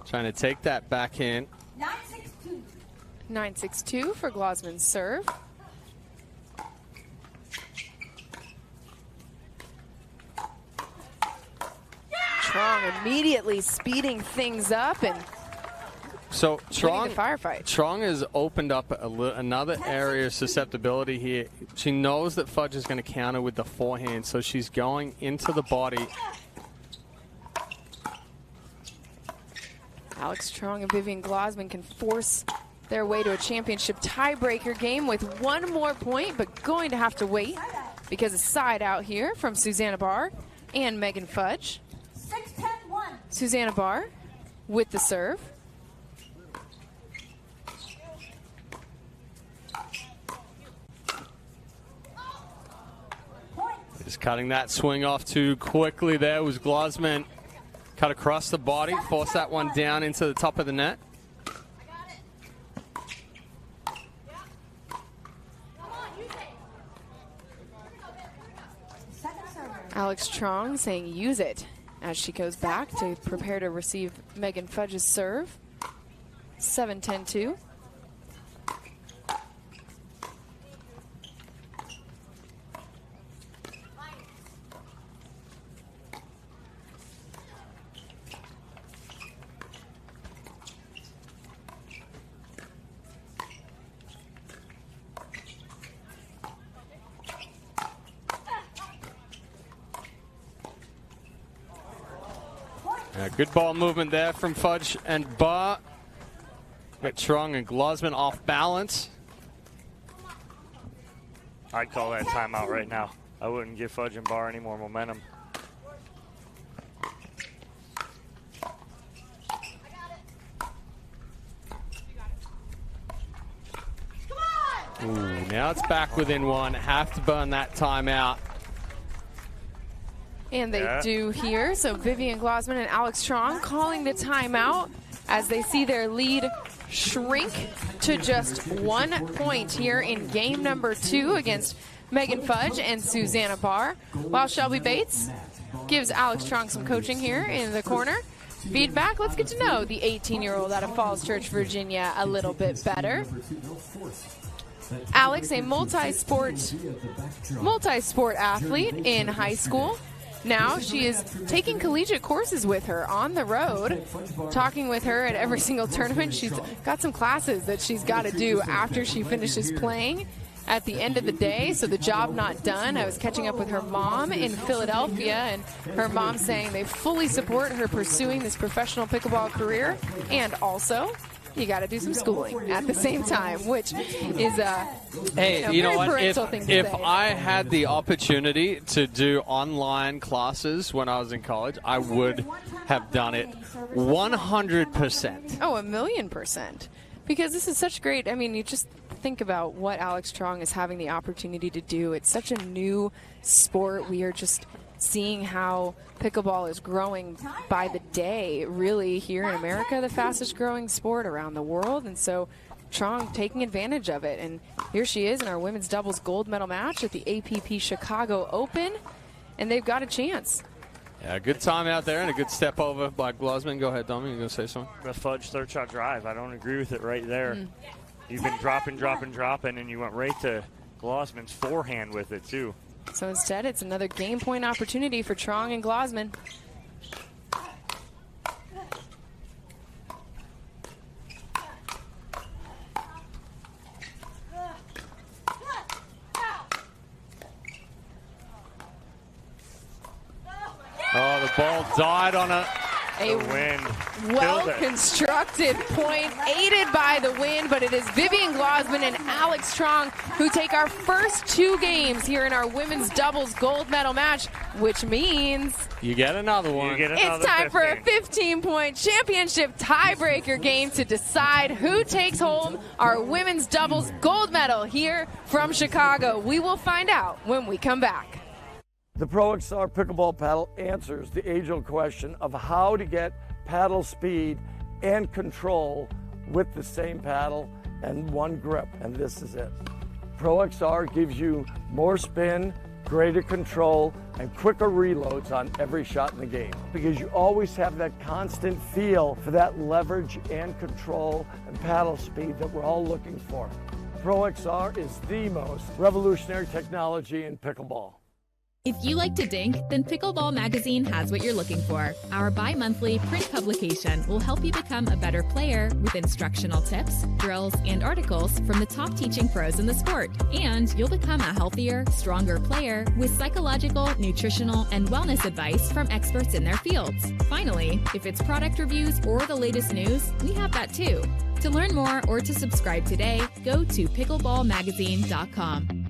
trying to take that backhand. 9-6-2. 9-6-2 for Glozman's serve. Truong immediately speeding things up and so firefight. Truong has opened up another area of susceptibility here. She knows that Fudge is going to counter with the forehand, so she's going into the body. Alix Truong and Vivian Glozman can force their way to a championship tiebreaker game with one more point, but going to have to wait because a side out here from Susannah Barr and Megan Fudge. 6-10-1. Susannah Barr with the serve. Just cutting that swing off too quickly there was Glozman. Cut across the body, force that one down into the top of the net. Alix Truong saying use it as she goes back to prepare to receive Megan Fudge's serve. 7-10-2. Good ball movement there from Fudge and Barr. Got Truong and Glozman off balance. I'd call that timeout right now. I wouldn't give Fudge and Barr any more momentum. Ooh, now it's back within one. Have to burn that timeout. And they do here. So Vivian Glozman and Alix Truong calling the timeout as they see their lead shrink to just 1 point here in game number 2 against Megan Fudge and Susannah Barr. While Shelby Bates gives Alix Truong some coaching here in the corner. Feedback, let's get to know the 18-year-old out of Falls Church, Virginia a little bit better. Alix, a multi-sport athlete in high school. Now she is taking collegiate courses with her on the road, talking with her at every single tournament. She's got some classes that she's got to do after she finishes playing at the end of the day, so the job not done. I was catching up with her mom in Philadelphia, and her mom saying they fully support her pursuing this professional pickleball career, and also you got to do some schooling at the same time, which is a you know what? parental thing to If say. I had the opportunity to do online classes when I was in college, I would have done it 100%. Oh, 1,000,000%. Because this is such great, I mean, you just think about what Alix Truong is having the opportunity to do. It's such a new sport. We are just seeing how pickleball is growing by the day, really, here in America, the fastest growing sport around the world. And so Truong taking advantage of it. And here she is in our women's doubles gold medal match at the APP Chicago Open. And they've got a chance. Yeah, good time out there and a good step over by Glozman. Go ahead, Dominic, you going to say something? The Fudge third shot drive, I don't agree with it right there. You've been dropping, and you went right to Glozman's forehand with it, too. So instead, it's another game point opportunity for Truong and Glozman. Oh, the ball died on a well-constructed point, aided by the wind, but it is Vivian Glozman and Alix Truong who take our first 2 games here in our women's doubles gold medal match, which means you get another one. It's time for a 15-point championship tiebreaker game to decide who takes home our women's doubles gold medal here from Chicago. We will find out when we come back. The Pro XR pickleball paddle answers the age-old question of how to get paddle speed and control with the same paddle and one grip, and this is it. Pro XR gives you more spin, greater control, and quicker reloads on every shot in the game, because you always have that constant feel for that leverage and control and paddle speed that we're all looking for. Pro XR is the most revolutionary technology in pickleball. If you like to dink, then Pickleball Magazine has what you're looking for. Our bi-monthly print publication will help you become a better player with instructional tips, drills, and articles from the top teaching pros in the sport. And you'll become a healthier, stronger player with psychological, nutritional, and wellness advice from experts in their fields. Finally, if it's product reviews or the latest news, we have that too. To learn more or to subscribe today, go to pickleballmagazine.com.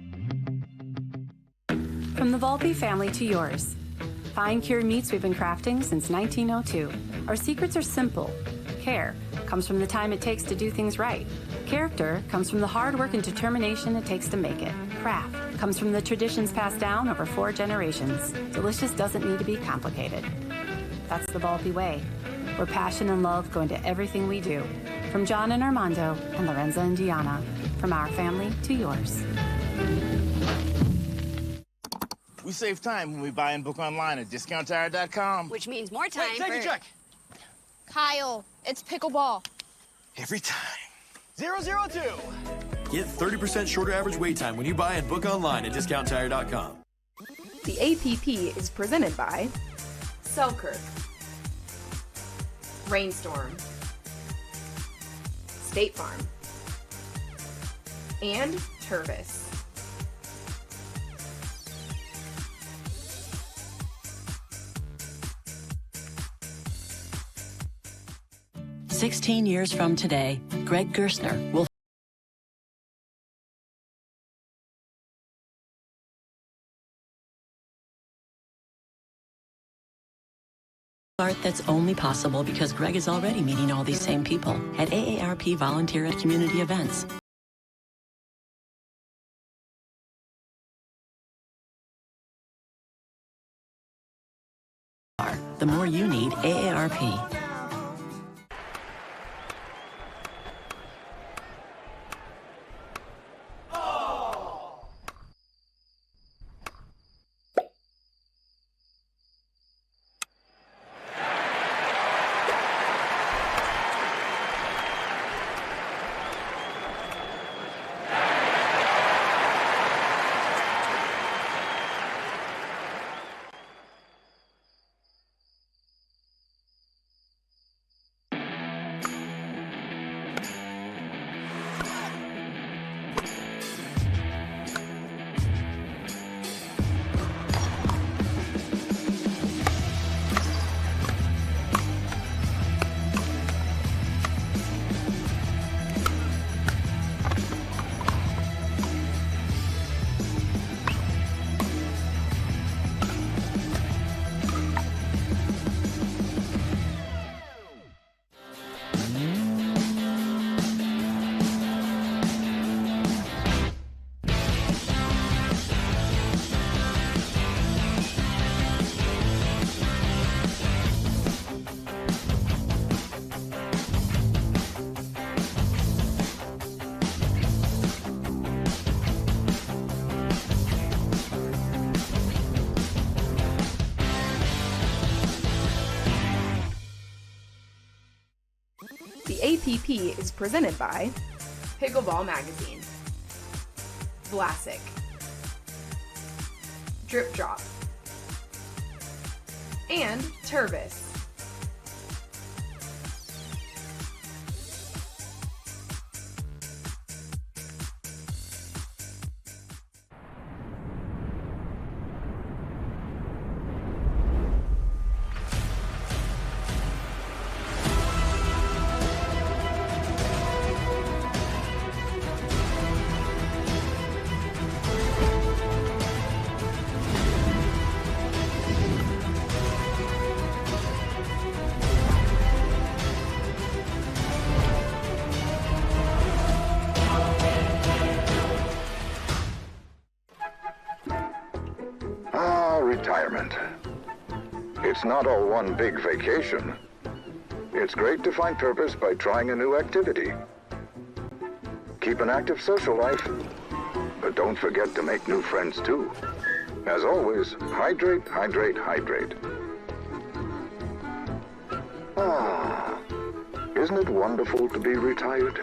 From the Volpe family to yours. Fine cured meats we've been crafting since 1902. Our secrets are simple. Care comes from the time it takes to do things right. Character comes from the hard work and determination it takes to make it. Craft comes from the traditions passed down over 4 generations. Delicious doesn't need to be complicated. That's the Volpe way, where passion and love go into everything we do. From John and Armando and Lorenza and Diana. From our family to yours. We save time when we buy and book online at discounttire.com. Which means more time. Wait, take a check. Kyle, it's pickleball. Every time. 002. Get 30% shorter average wait time when you buy and book online at discounttire.com. The APP is presented by Selkirk, Rainstorm, State Farm, and Tervis. "16 years from today, Greg Gerstner will art that's only possible because Greg is already meeting all these same people at AARP volunteer at community events. The more you need AARP. The APP is presented by Pickleball Magazine, Vlasic, Drip Drop, and Tervis. Retirement. It's not all one big vacation. It's great to find purpose by trying a new activity. Keep an active social life, but don't forget to make new friends too. As always, hydrate, hydrate, hydrate. Ah, isn't it wonderful to be retired?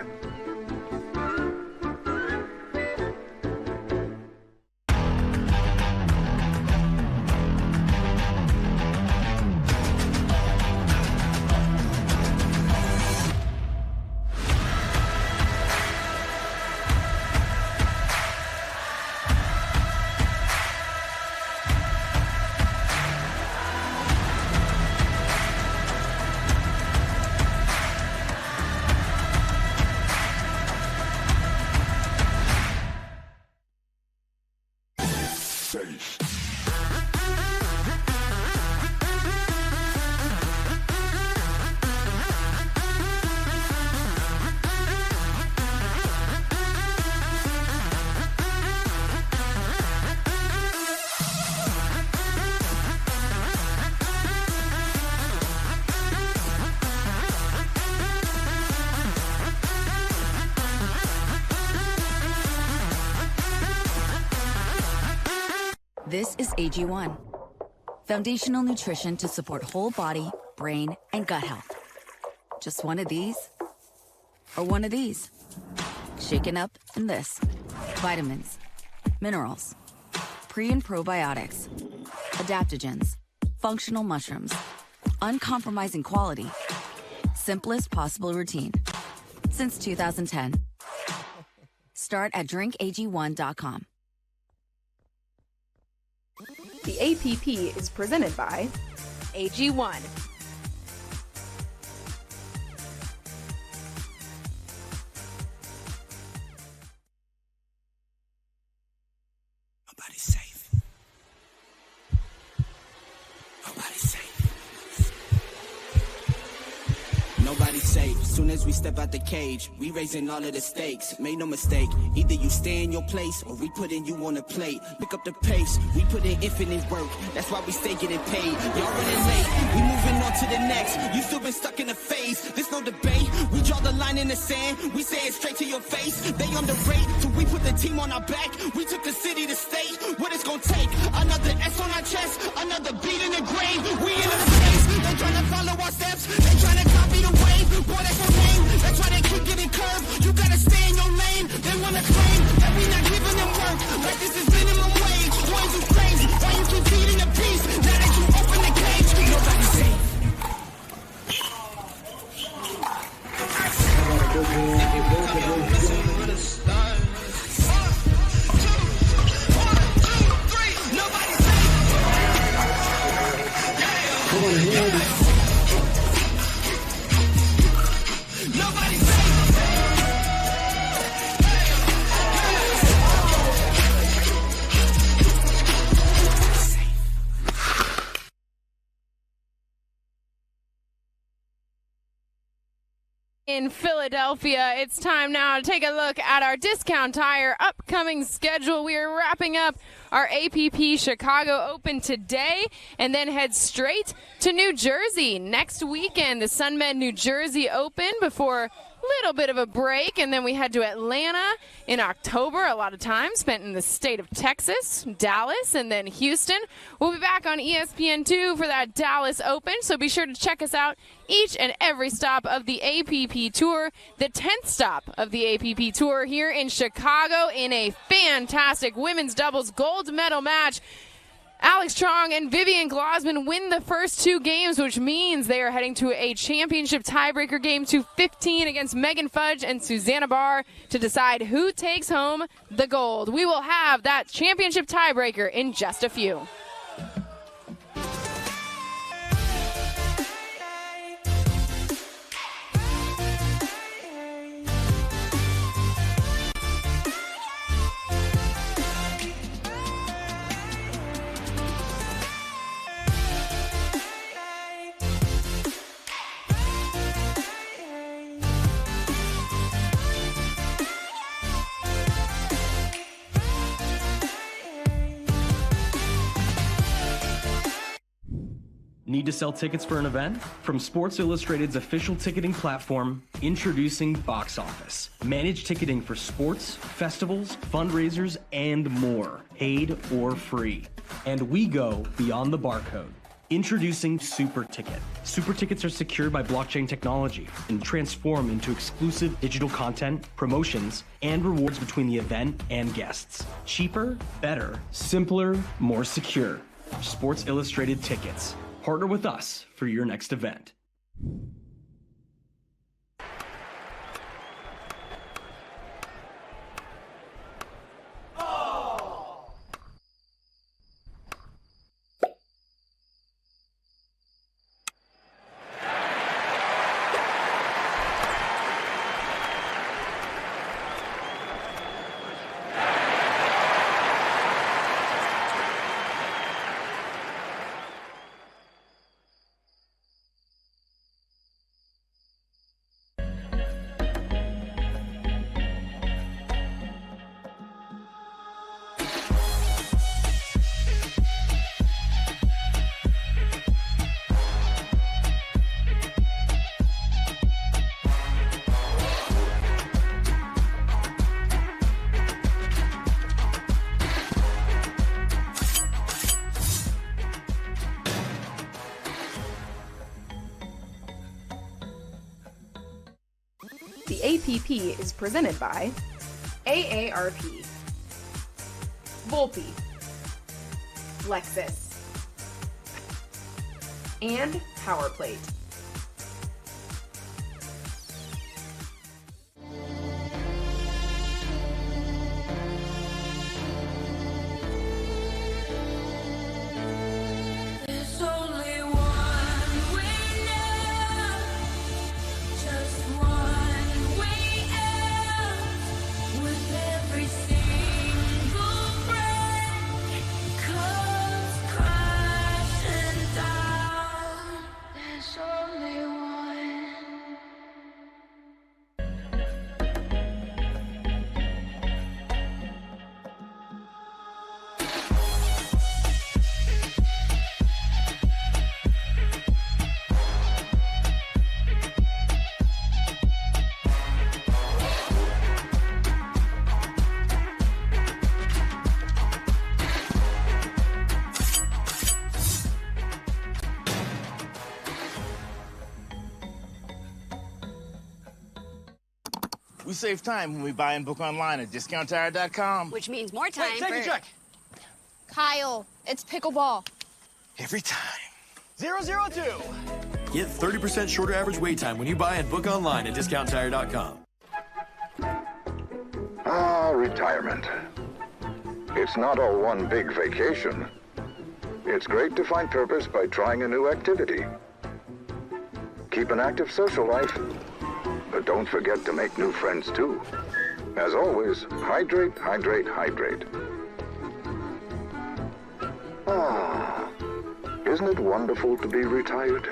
safe. This is AG1, foundational nutrition to support whole body, brain, and gut health. Just one of these, or one of these. Shaken up in this. Vitamins, minerals, pre- and probiotics, adaptogens, functional mushrooms, uncompromising quality, simplest possible routine. Since 2010. Start at drinkag1.com. The APP is presented by AG1. Nobody's safe. Nobody's safe. Nobody's safe. Soon as we step out the cage, we raising all of the stakes. Make no mistake, either you stay in your place or we putting you on a plate. Pick up the pace, we put in infinite work. That's why we stay getting paid. Y'all running late, we moving on to the next. You still been stuck in a phase. There's no debate. We draw the line in the sand. We say it straight to your face. They underrate, so we put the team on our back. We took the city to state. What it's gonna take? Another S on our chest, another beat in the grave. We in the space. They trying to follow our steps. They trying to copy the wave. Boy, that's your name. That's why they keep getting curved. You gotta stay in your lane. They wanna claim that we not giving them work. Like this is minimum wage. Why you crazy? Why you keep feeding the beast? Now that you open the cage, nobody's safe. In Philadelphia, it's time now to take a look at our Discount Tire upcoming schedule. We are wrapping up our APP Chicago Open today and then head straight to New Jersey next weekend, the SunMed New Jersey Open, before little bit of a break, and then we head to Atlanta in October. A lot of time spent in the state of Texas, Dallas, and then Houston. We'll be back on ESPN2 for that Dallas Open, so be sure to check us out each and every stop of the APP Tour, the 10th stop of the APP Tour here in Chicago in a fantastic women's doubles gold medal match. Alix Truong and Vivian Glozman win the first two games, which means they are heading to a championship tiebreaker game 2-15 against Megan Fudge and Susannah Barr to decide who takes home the gold. We will have that championship tiebreaker in just a few. Need to sell tickets for an event? From Sports Illustrated's official ticketing platform, introducing Box Office. Managed ticketing for sports, festivals, fundraisers, and more, paid or free. And we go beyond the barcode. Introducing Super Ticket. Super Tickets are secured by blockchain technology and transform into exclusive digital content, promotions, and rewards between the event and guests. Cheaper, better, simpler, more secure. Sports Illustrated Tickets. Partner with us for your next event. APP is presented by AARP, Volpe, Lexus, and PowerPlate. There's only one way now, just one way out. With every single breath comes crashing down. There's only one. We save time when we buy and book online at discounttire.com. Which means more time Wait, take for... a check. Kyle, it's pickleball. Every time. 002. Get 30% shorter average wait time when you buy and book online at discounttire.com. Ah, retirement. It's not all one big vacation. It's great to find purpose by trying a new activity. Keep an active social life, but don't forget to make new friends too. As always, hydrate, hydrate, hydrate. Ah, isn't it wonderful to be retired?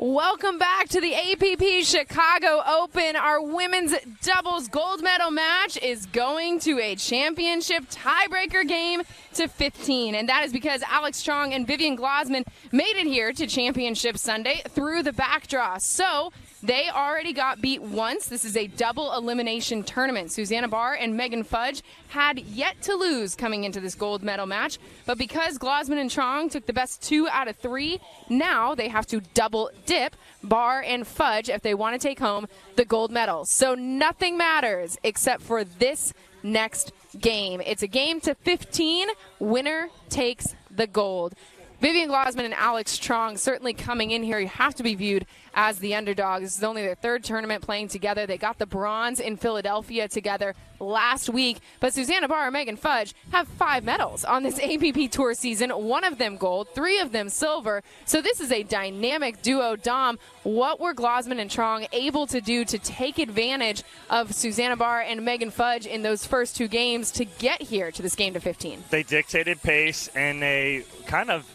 Welcome back to the APP Chicago Open. Our women's doubles gold medal match is going to a championship tiebreaker game to 15. And that is because Alix Truong and Vivian Glozman made it here to Championship Sunday through the back draw. So they already got beat once. This is a double elimination tournament. Susannah Barr and Megan Fudge had yet to lose coming into this gold medal match. But because Glozman and Truong took the best 2 out of 3, now they have to double dip Barr and Fudge if they want to take home the gold medal. So nothing matters except for this next game. It's a game to 15. Winner takes the gold. Vivian Glozman and Alix Truong certainly coming in here. You have to be viewed as the underdogs. This is only their third tournament playing together. They got the bronze in Philadelphia together last week. But Susannah Barr and Megan Fudge have 5 medals on this APP Tour season. 1 of them gold, 3 of them silver. So this is a dynamic duo. Dom, what were Glozman and Truong able to do to take advantage of Susannah Barr and Megan Fudge in those first 2 games to get here to this game to 15? They dictated pace, and they kind of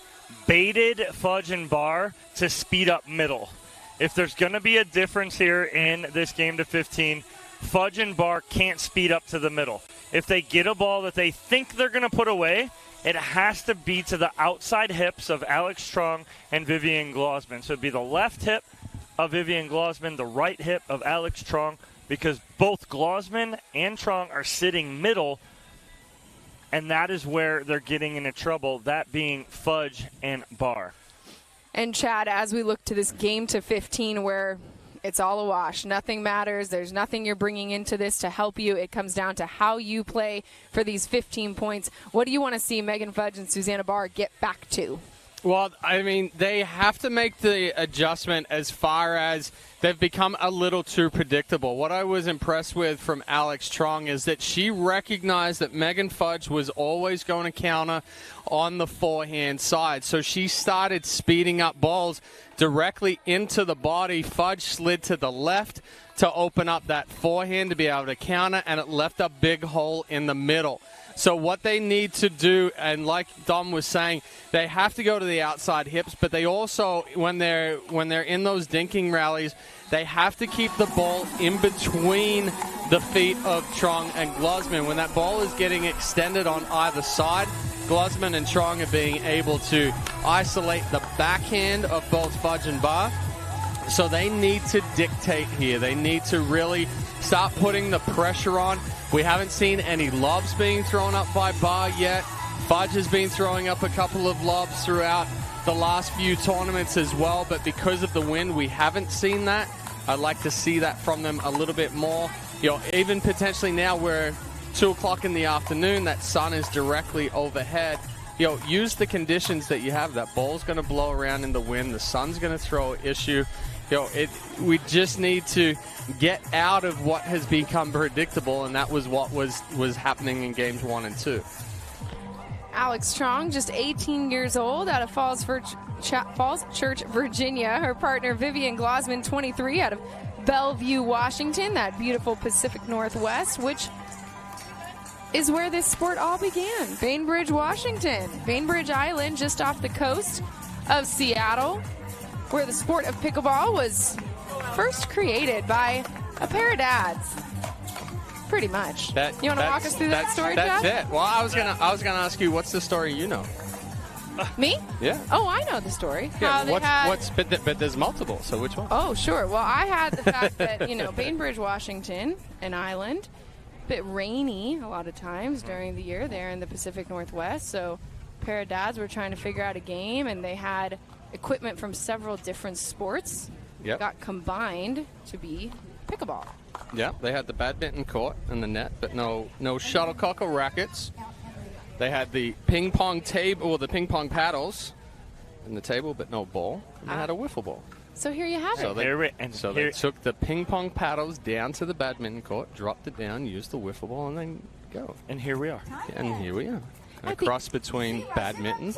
baited Fudge and Barr to speed up middle. If there's going to be a difference here in this game to 15, Fudge and Barr can't speed up to the middle. If they get a ball that they think they're going to put away, it has to be to the outside hips of Alix Truong and Vivian Glozman. So it'd be the left hip of Vivian Glozman, the right hip of Alix Truong, because both Glozman and Truong are sitting middle, and that is where they're getting into trouble, that being Fudge and Barr. And Chad, as we look to this game to 15 where it's all a wash, nothing matters, there's nothing you're bringing into this to help you, it comes down to how you play for these 15 points. What do you want to see Megan Fudge and Susannah Barr get back to? Well, I mean, they have to make the adjustment as far as they've become a little too predictable. What I was impressed with from Alix Truong is that she recognized that Megan Fudge was always going to counter on the forehand side. So she started speeding up balls directly into the body. Fudge slid to the left to open up that forehand to be able to counter, and it left a big hole in the middle. So what they need to do, and like Dom was saying, they have to go to the outside hips, but they also, when they're in those dinking rallies, they have to keep the ball in between the feet of Truong and Glozman. When that ball is getting extended on either side, Glozman and Truong are being able to isolate the backhand of both Fudge and Barr. So they need to dictate here. They need to really start putting the pressure on. We haven't seen any lobs being thrown up by Barr yet. Fudge has been throwing up a couple of lobs throughout the last few tournaments as well, but because of the wind, we haven't seen that. I'd like to see that from them a little bit more. Even potentially now we're 2 o'clock in the afternoon, that sun is directly overhead. Use the conditions that you have. That ball's going to blow around in the wind. The sun's going to throw an issue. We just need to get out of what has become predictable, and that was what was happening in games 1 and 2. Alix Truong, just 18 years old, out of Falls Church, Virginia. Her partner, Vivian Glozman, 23, out of Bellevue, Washington, that beautiful Pacific Northwest, which is where this sport all began. Bainbridge, Washington. Bainbridge Island, just off the coast of Seattle, where the sport of pickleball was first created by a pair of dads. Pretty much. You want to walk us through that story, Chad? That's it. Well, I was gonna ask you, what's the story you know? Me? Yeah. Oh, I know the story. Yeah. How but there's multiple. So which one? Oh, sure. Well, I had the fact that Bainbridge, Washington, an island, a bit rainy a lot of times during the year there in the Pacific Northwest. So, a pair of dads were trying to figure out a game, and they had equipment from several different sports. Yep. Got combined to be pickleball. Yeah, they had the badminton court and the net, but no shuttlecock or rackets. They had the ping pong table, or the ping pong paddles, and the table, but no ball. And they had a wiffle ball. So here you have it. They took the ping pong paddles down to the badminton court, dropped it down, used the wiffle ball, and then go. And here we are. And here we are. A cross between badminton,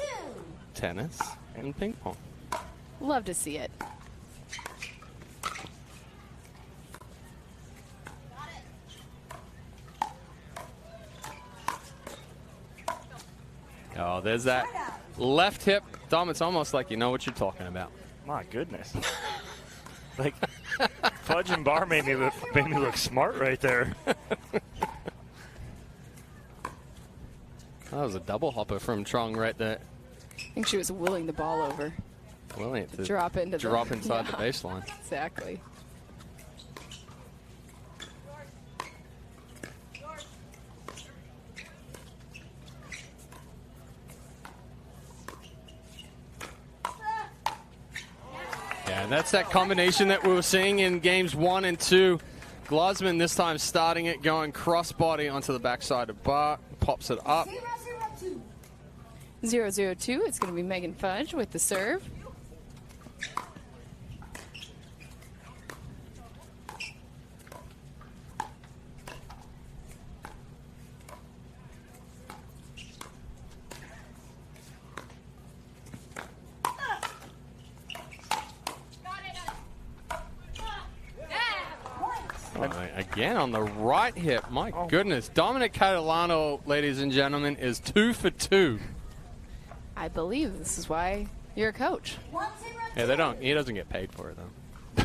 tennis, and ping pong. Love to see it. Oh, there's that left hip. Dom, it's almost like you know what you're talking about. My goodness. Like, Fudge and Barr made me look smart right there. That was a double hopper from Truong right there. I think she was willing the ball over. Willing to drop inside the baseline. Exactly. Yeah, that's that combination that we were seeing in games 1 and 2. Glozman this time starting it, going crossbody onto the backside of Barr, pops it up. 0-0-2. It's going to be Megan Fudge with the serve. Again on the right hip. My goodness. Dominic Catalano, ladies and gentlemen, is 2 for 2. I believe this is why you're a coach. Yeah, he doesn't get paid for it, though.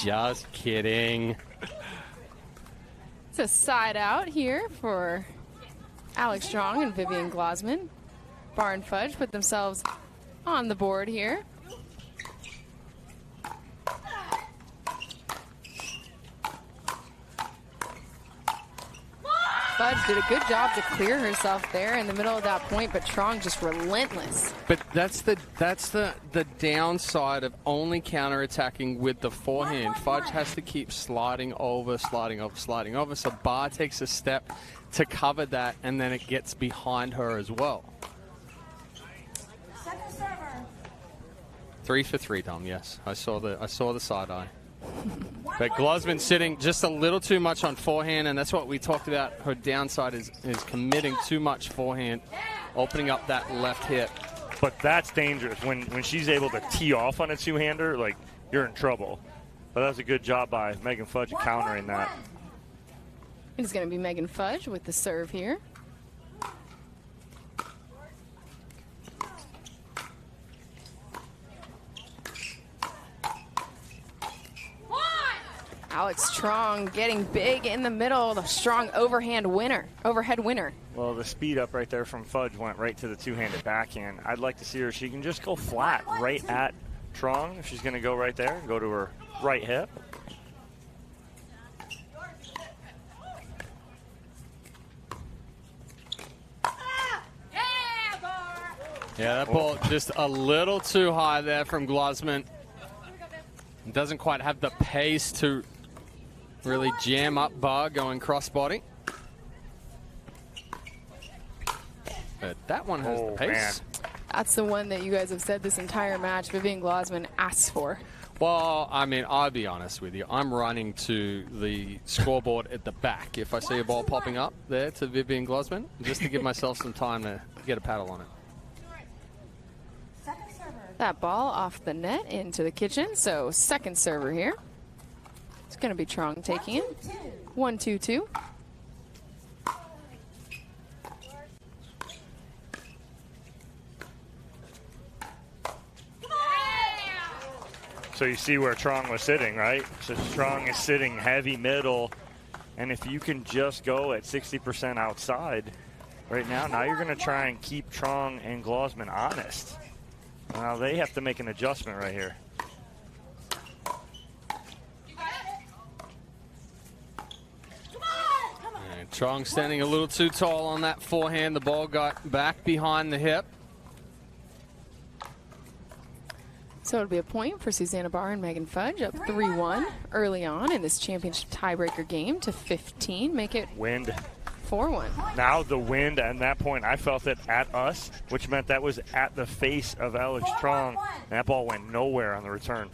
Just kidding. It's a side out here for Alix Truong and Vivian Glozman. Barr and Fudge put themselves on the board here. Fudge did a good job to clear herself there in the middle of that point, but Truong just relentless. But that's the downside of only counterattacking with the forehand. Fudge has to keep sliding over. So Barr takes a step to cover that, and then it gets behind her as well. 3 for 3, Dom. Yes, I saw the side eye. But Glozman sitting just a little too much on forehand, and that's what we talked about. Her downside is committing too much forehand, opening up that left hip. But that's dangerous. When she's able to tee off on a two-hander, like, you're in trouble. But that was a good job by Megan Fudge countering that. It's going to be Megan Fudge with the serve here. Alix Truong getting big in the middle, the strong overhead winner. Well, the speed up right there from Fudge went right to the two-handed backhand. I'd like to see her. She can just go flat right at Truong if she's going to go right there and go to her right hip. Yeah, that ball just a little too high there from Glozman. Doesn't quite have the pace to really jam up Barr going crossbody. But that one has the pace. Man. That's the one that you guys have said this entire match Vivian Glozman asks for. Well, I mean, I'll be honest with you. I'm running to the scoreboard at the back if I see a ball popping up there to Vivian Glozman, just to give myself some time to get a paddle on it. That ball off the net into the kitchen, so second server here. It's going to be Truong taking it. 1-2-2. So you see where Truong was sitting, right? So Truong is sitting heavy middle, and if you can just go at 60% outside right now you're going to try and keep Truong and Glozman honest. Now they have to make an adjustment right here. And Truong standing a little too tall on that forehand. The ball got back behind the hip. So it'll be a point for Susannah Barr and Megan Fudge, up 3-1 early on in this championship tiebreaker game to 15. Make it wind 4-1. Now the wind, at that point, I felt it at us, which meant that was at the face of Alix Truong. And that ball went nowhere on the return.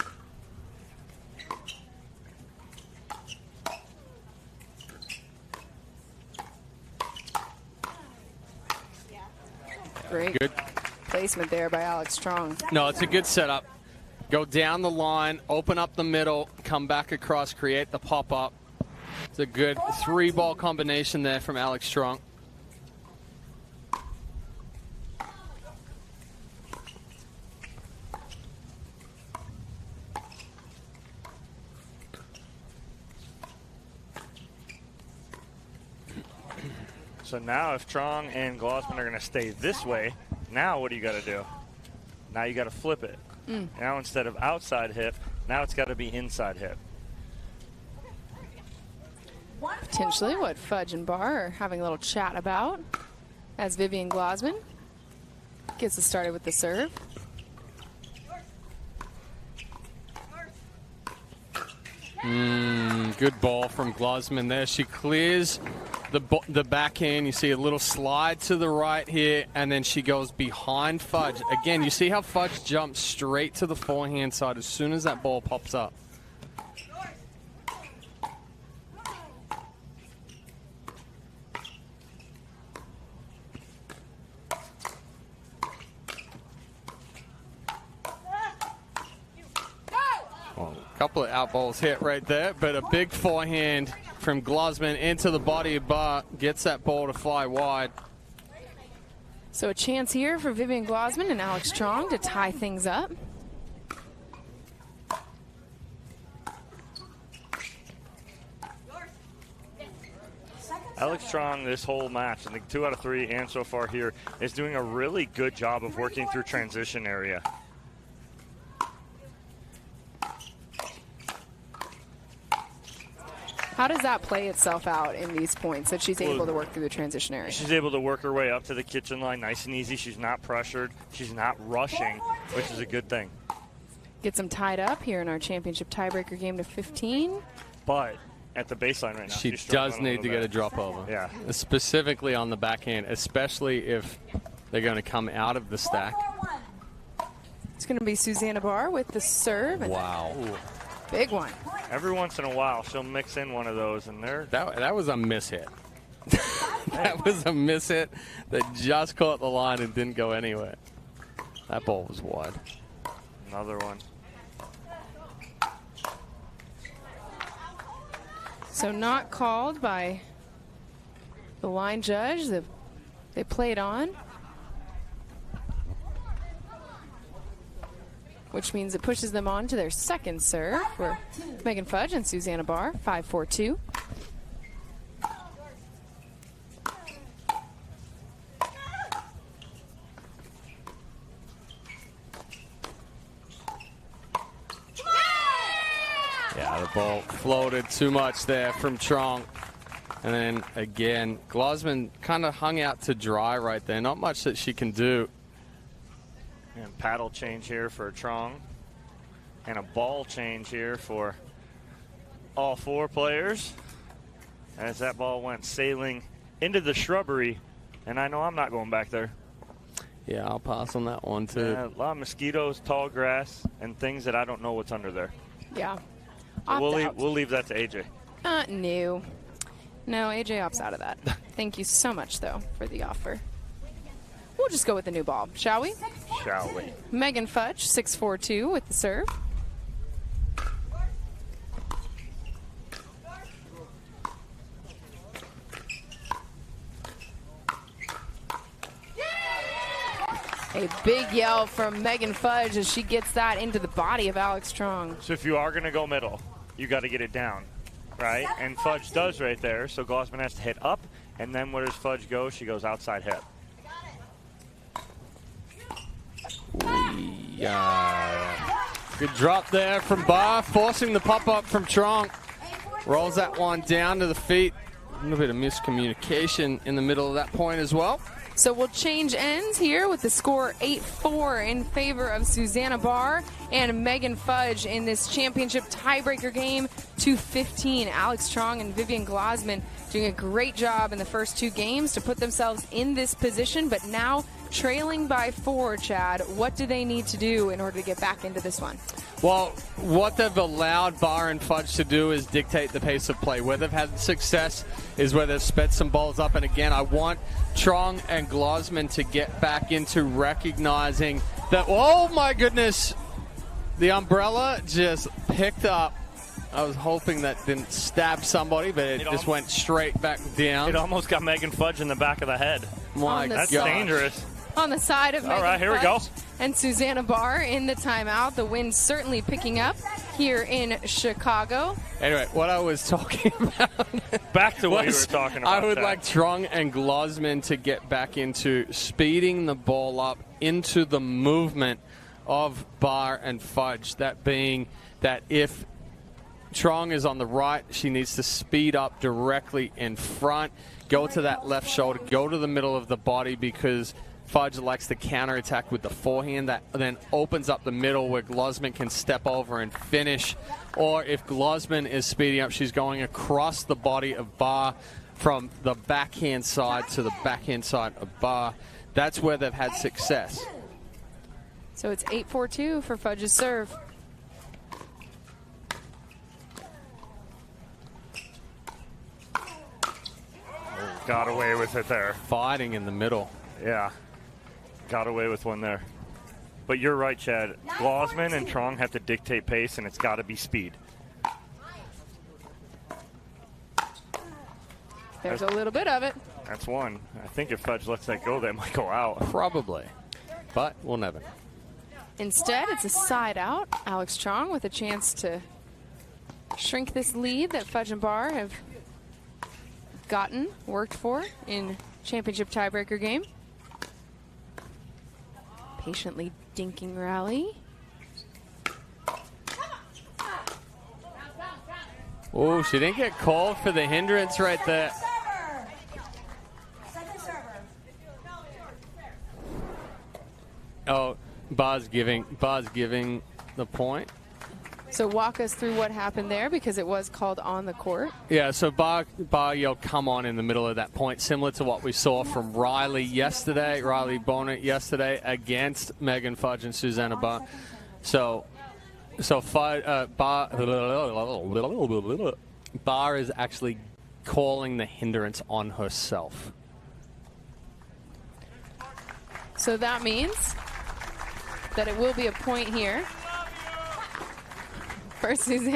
Great Good placement there by Alix Truong. No, it's a good setup. Go down the line, open up the middle, come back across, create the pop-up. It's a good three-ball combination there from Alix Truong. So now if Truong and Glozman are going to stay this way, now what do you got to do? Now you got to flip it. Now instead of outside hip, now it's got to be inside hip. Potentially what Fudge and Barr are having a little chat about as Vivian Glozman gets us started with the serve. Good ball from Glozman there. She clears the backhand. You see a little slide to the right here, and then she goes behind Fudge. Again, you see how Fudge jumps straight to the forehand side as soon as that ball pops up. Couple of out balls hit right there, but a big forehand from Glozman into the body of Barr gets that ball to fly wide. So a chance here for Vivian Glozman and Alix Truong to tie things up. Alix Truong this whole match, I think 2 out of 3 and so far here, is doing a really good job of working through transition area. How does that play itself out in these points that she's able to work through the transition area? She's able to work her way up to the kitchen line nice and easy. She's not pressured. She's not rushing, which is a good thing. Gets them tied up here in our championship tiebreaker game to 15. But at the baseline right now, She does need to get a drop over. Yeah. Specifically on the backhand, especially if they're going to come out of the stack. It's going to be Susannah Barr with the serve. Wow. Big one. Every once in a while, she'll mix in one of those, and that was a miss hit. That was a miss hit that just caught the line and didn't go anywhere. That ball was wide. Another one. So not called by the line judge. They played on, which means it pushes them on to their second serve for Megan Fudge and Susannah Barr, 5-4-2. Yeah, the ball floated too much there from Truong. And then again, Glozman kind of hung out to dry right there. Not much that she can do. And paddle change here for Truong. And a ball change here for all 4 players. As that ball went sailing into the shrubbery. And I know I'm not going back there. Yeah, I'll pass on that one too. Yeah, a lot of mosquitoes, tall grass, and things that I don't know what's under there. Yeah. So we'll leave that to AJ. No. No, AJ opts out of that. Thank you so much, though, for the offer. We'll just go with the new ball, shall we? Shall we? Megan Fudge, 6'4" with the serve. A big yell from Megan Fudge as she gets that into the body of Alix Truong. So if you are going to go middle, you got to get it down, right? And Fudge does right there. So Glozman has to hit up, and then where does Fudge go? She goes outside hip. Yeah. Good drop there from Barr, forcing the pop-up from Truong. Rolls that one down to the feet. A little bit of miscommunication in the middle of that point as well. So we'll change ends here with the score 8-4 in favor of Susannah Barr and Megan Fudge in this championship tiebreaker game, 2-15. Alix Truong and Vivian Glozman doing a great job in the first 2 games to put themselves in this position, but now trailing by 4, Chad. What do they need to do in order to get back into this one? Well, what they've allowed Barr and Fudge to do is dictate the pace of play. Where they've had success is where they've sped some balls up. And again, I want Truong and Glozman to get back into recognizing that, oh my goodness, the umbrella just picked up. I was hoping that didn't stab somebody, but it just went straight back down. It almost got Megan Fudge in the back of the head. That's dangerous. On the side of Megan All right, here we go. And Susannah Barr in the timeout. The wind certainly picking up here in Chicago. Anyway, what I was talking about. Back to what you were talking about. I would like Truong and Glozman to get back into speeding the ball up into the movement of Barr and Fudge. That being that if Truong is on the right, she needs to speed up directly in front, go to that left shoulder, go to the middle of the body, because Fudge likes to counterattack with the forehand. That then opens up the middle where Glozman can step over and finish. Or if Glozman is speeding up, she's going across the body of Barr from the backhand side to the backhand side of Barr. That's where they've had success. So it's 8-4-2 for Fudge's serve. Got away with it there. Fighting in the middle. Yeah. Got away with one there. But you're right, Chad. Glozman and Truong have to dictate pace, and it's got to be speed. There's a little bit of it. That's one. I think if Fudge lets that go, that might go out. Probably. But we'll never. Instead, it's a side out. Alix Truong with a chance to shrink this lead that Fudge and Barr have worked for in championship tiebreaker game. Patiently dinking rally. Oh, she didn't get called for the hindrance right there. Oh, Bar's giving the point. So walk us through what happened there, because it was called on the court. Yeah, so Barr yelled come on in the middle of that point, similar to what we saw from Riley Bonnet yesterday against Megan Fudge and Susannah Barr. So Barr is actually calling the hindrance on herself. So that means that it will be a point here for Vivian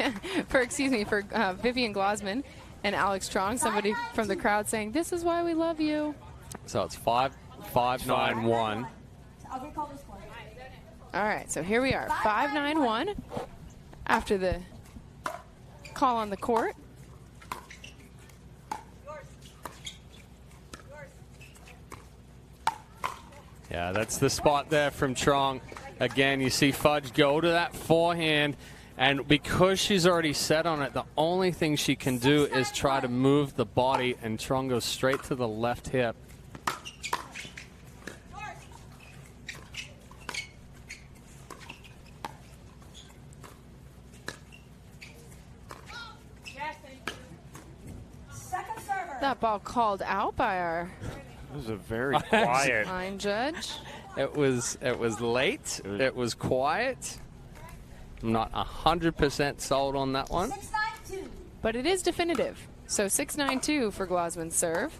Glozman and Alix Truong. Somebody from the crowd saying, "This is why we love you." So it's 5-9-1. All right, so here we are, 5-9-1 after the call on the court. Yeah, that's the spot there from Truong. Again, you see Fudge go to that forehand, and because she's already set on it, the only thing she can do is try to move the body, and Truong goes straight to the left hip. That ball called out by our It was a very quiet line judge. It was late. It was quiet. I'm not 100% sold on that one. But it is definitive. So 6-9-2 for Glozman's serve.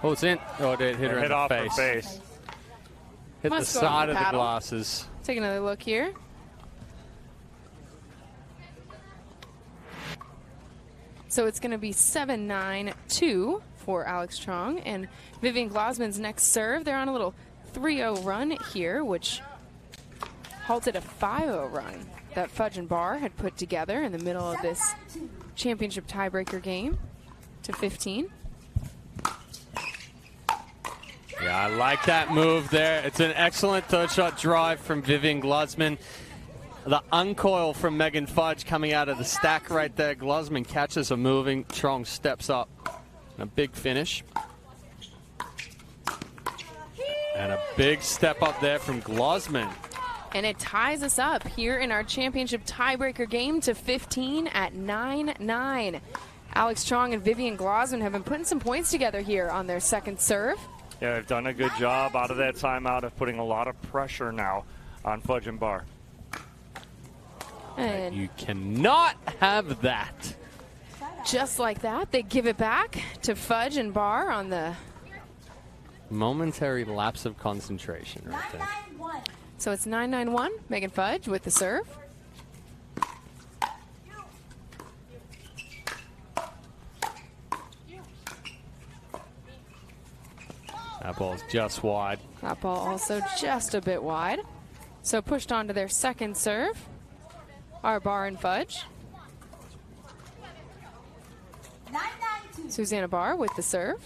Oh, it's in. Oh, it hit her in the off face. her face. Hit Must the go side to of the the paddle. glasses. Take another look here. So it's going to be 7-9-2 for Alix Truong. And Vivian Glozman's next serve. They're on a little 3-0 run here, which halted a 5-0 run that Fudge and Barr had put together in the middle of this championship tiebreaker game to 15. Yeah, I like that move there. It's an excellent third shot drive from Vivian Glozman. The uncoil from Megan Fudge coming out of the stack right there. Glozman catches her moving. Truong steps up. And a big finish. And a big step up there from Glozman. And it ties us up here in our championship tiebreaker game to 15 at 9-9. Alix Truong and Vivian Glozman have been putting some points together here on their second serve. Yeah, they've done a good job out of that timeout of putting a lot of pressure now on Fudge and Barr. And you cannot have that. Just like that, they give it back to Fudge and Barr on the... Momentary lapse of concentration right there. So it's 9-9-1. Megan Fudge with the serve. That ball's just wide. That ball also just a bit wide. So pushed on to their second serve are Barr and Fudge. Susannah Barr with the serve.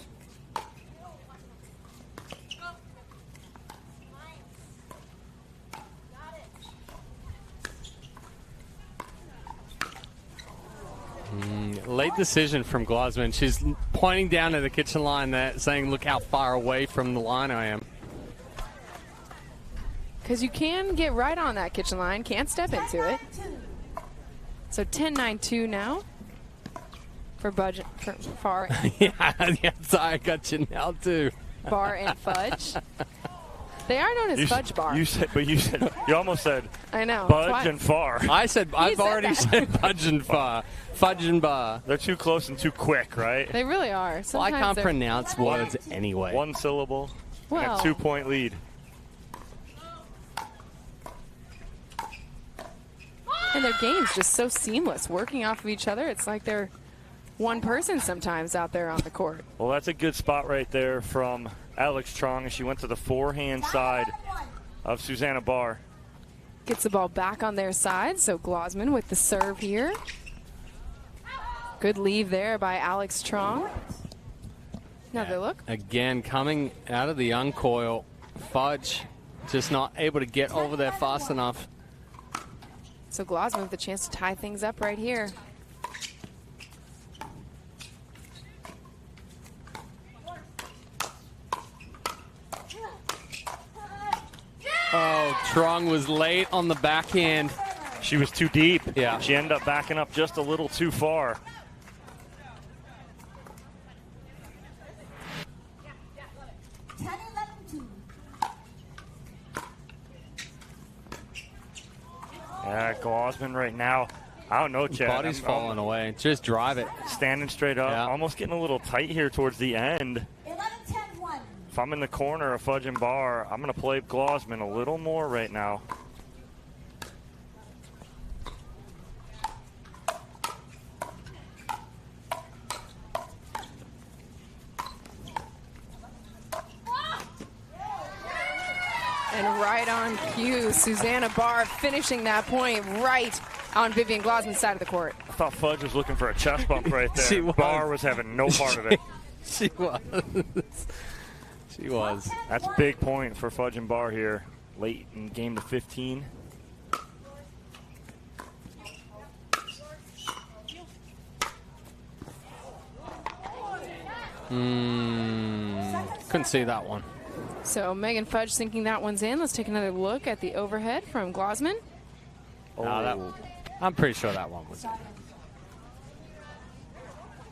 Late decision from Glozman. She's pointing down at the kitchen line there, saying, look how far away from the line I am. Because you can get right on that kitchen line, can't step into it. So 10-9-2 now for Barr. yeah, I got you now too. Barr and Fudge. They are known as Fudge Barr. You almost said I know. Fudge and Far. I've already said Fudge and Far. Fudge and Barr. They're too close and too quick, right? They really are. Well, I Sometimes can't they're- pronounce words anyway. One syllable. Well. And a 2-point lead. And their game's just so seamless, working off of each other. It's like they're one person sometimes out there on the court. Well, that's a good spot right there from Alix Truong as she went to the forehand side of Susannah Barr. Gets the ball back on their side, so Glozman with the serve here. Good leave there by Alix Truong. Another look. Again, coming out of the uncoil, Fudge just not able to get over there fast enough. So Glozman with a chance to tie things up right here. Oh, Truong was late on the backhand. She was too deep. Yeah. She ended up backing up just a little too far. Yeah, Glozman right now. I don't know, Chad. Body's falling away. Just drive it. Standing straight up. Yeah. Almost getting a little tight here towards the end. If I'm in the corner of Fudge and Barr, I'm going to play Glozman a little more right now. And right on cue, Susannah Barr finishing that point right on Vivian Glozman's side of the court. I thought Fudge was looking for a chest bump right there. She was. Barr was having no part of it. She was. She was. That's a big point for Fudge and Barr here late in game to 15. Couldn't see that one. So Megan Fudge thinking that one's in. Let's take another look at the overhead from Glozman. Oh, I'm pretty sure that one was.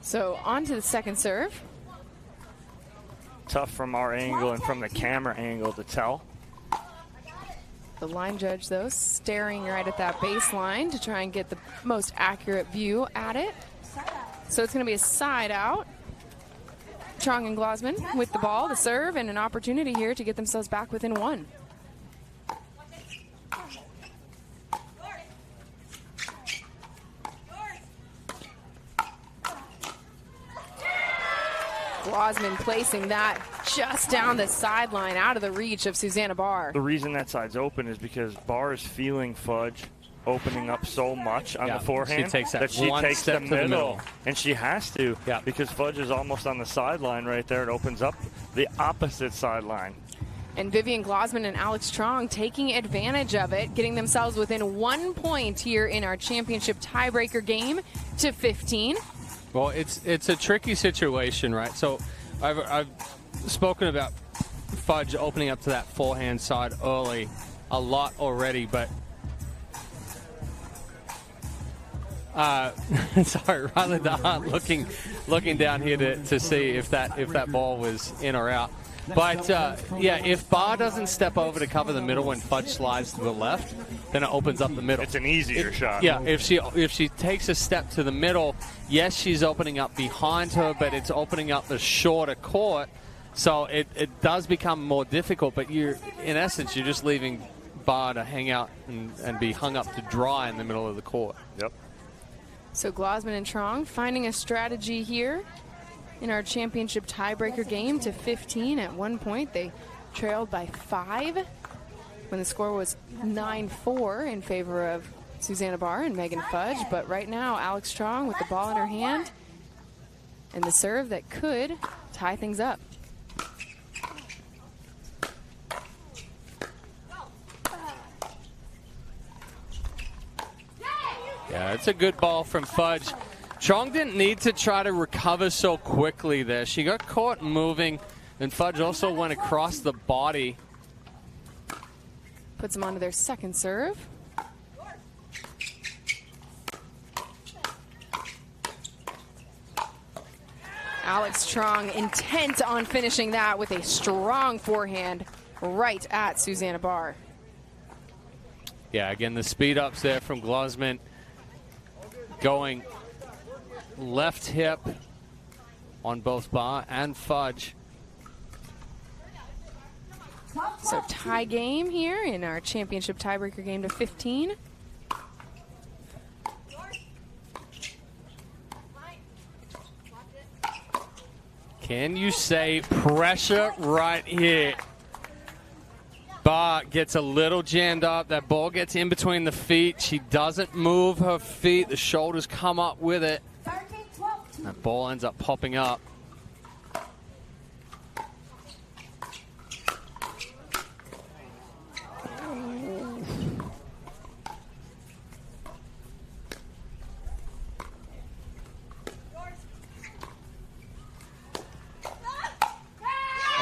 So on to the second serve. Tough from our angle and from the camera angle to tell. The line judge, though, staring right at that baseline to try and get the most accurate view at it. So it's going to be a side out. Truong and Glozman with the ball, the serve, and an opportunity here to get themselves back within one. Glozman placing that just down the sideline, out of the reach of Susannah Barr. The reason that side's open is because Barr is feeling Fudge opening up so much on the forehand she takes that she one takes step the to the middle. middle. And she has to because Fudge is almost on the sideline right there. It opens up the opposite sideline. And Vivian Glozman and Alix Truong taking advantage of it, getting themselves within 1 point here in our championship tiebreaker game to 15. Well, it's a tricky situation, right? So I've spoken about Fudge opening up to that forehand side early a lot already, but sorry, Riley DeHaan looking down here to see if that ball was in or out. But yeah, if Barr doesn't step over to cover the middle when Fudge slides to the left, then it opens up the middle. It's an easier shot. Yeah, if she takes a step to the middle, yes, she's opening up behind her, but it's opening up the shorter court, so it does become more difficult. But in essence, you're just leaving Barr to hang out and be hung up to dry in the middle of the court. Yep. So Glozman and Truong finding a strategy here in our championship tiebreaker game to 15. At one point, they trailed by 5 when the score was 9-4 in favor of Susannah Barr and Megan Fudge. But right now, Alix Truong with the ball in her hand and the serve that could tie things up. Yeah, it's a good ball from Fudge. Truong didn't need to try to recover so quickly there. She got caught moving, and Fudge also went across the body. Puts them onto their second serve. Alix Truong intent on finishing that with a strong forehand right at Susannah Barr. Yeah, again, the speed ups there from Glozman. Going left hip on both Barr and Fudge. So tie game here in our championship tiebreaker game to 15. Can you say pressure right here? Barr gets a little jammed up. That ball gets in between the feet. She doesn't move her feet. The shoulders come up with it. That ball ends up popping up.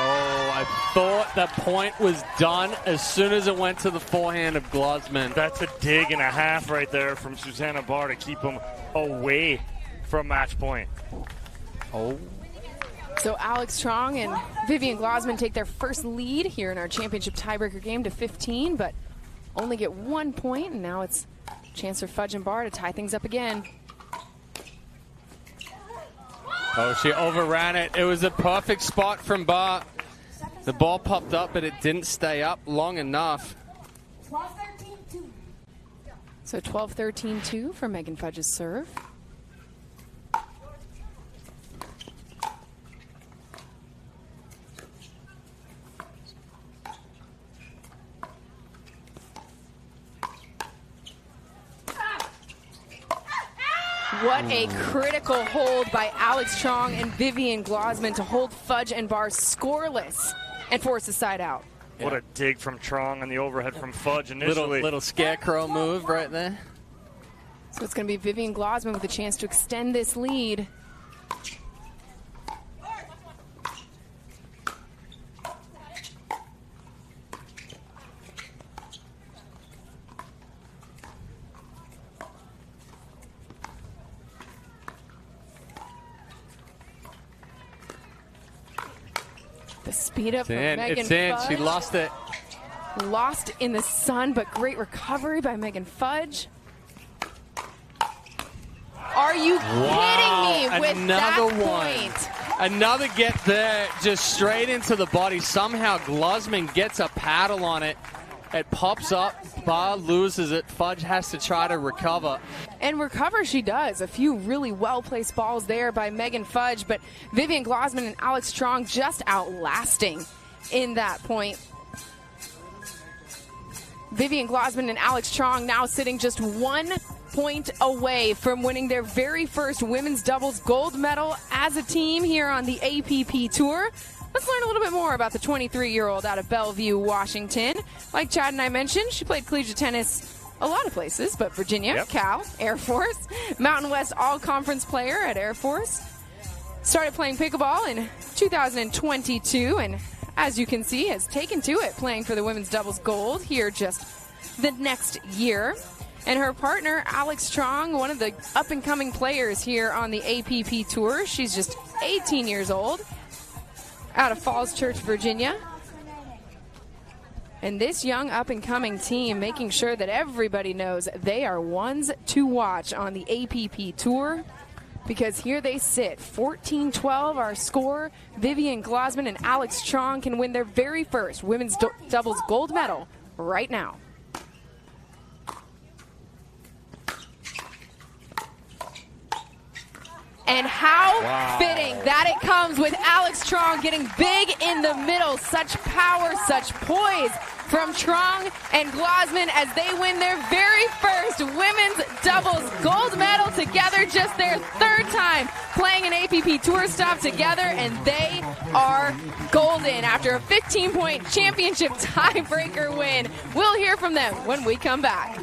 Oh, I thought that point was done as soon as it went to the forehand of Glozman. That's a dig and a half right there from Susannah Barr to keep them away from match point. Oh. So Alix Truong and Vivian Glozman take their first lead here in our championship tiebreaker game to 15, but only get 1 point, and now it's a chance for Fudge and Barr to tie things up again. Oh, she overran it. It was a perfect spot from Barr. The ball popped up, but it didn't stay up long enough. 12-13-2. So 12-13-2 for Megan Fudge's serve. What a critical hold by Alix Truong and Vivian Glozman to hold Fudge and Barr scoreless and force the side out. What a dig from Truong and the overhead from Fudge initially. Little scarecrow move right there. So it's going to be Vivian Glozman with a chance to extend this lead. The speed up from in. Megan It's in. Fudge. She lost it. Lost in the sun, but great recovery by Megan Fudge. Are you kidding me with Another that one. point? Another get there, just straight into the body. Somehow Glozman gets a paddle on it. It pops up. Barr loses it. Fudge has to try to recover. And recover she does. A few really well-placed balls there by Megan Fudge, but Vivian Glozman and Alix Truong just outlasting in that point. Vivian Glozman and Alix Truong now sitting just 1 point away from winning their very first women's doubles gold medal as a team here on the APP Tour. Let's learn a little bit more about the 23-year-old out of Bellevue, Washington. Like Chad and I mentioned, she played collegiate tennis a lot of places, but Virginia, Cal, Air Force, Mountain West All-Conference player at Air Force. Started playing pickleball in 2022, and as you can see, has taken to it, playing for the women's doubles gold here just the next year. And her partner, Alix Truong, one of the up-and-coming players here on the APP Tour. She's just 18 years old, out of Falls Church, Virginia. And this young up-and-coming team making sure that everybody knows they are ones to watch on the APP Tour, because here they sit, 14-12 our score. Vivian Glozman and Alix Truong can win their very first women's doubles gold medal right now. And how fitting that it comes with Alix Truong getting big in the middle. Such power, such poise from Truong and Glozman as they win their very first women's doubles gold medal together. Just their third time playing an APP Tour stop together, and they are golden after a 15-point championship tiebreaker win. We'll hear from them when we come back.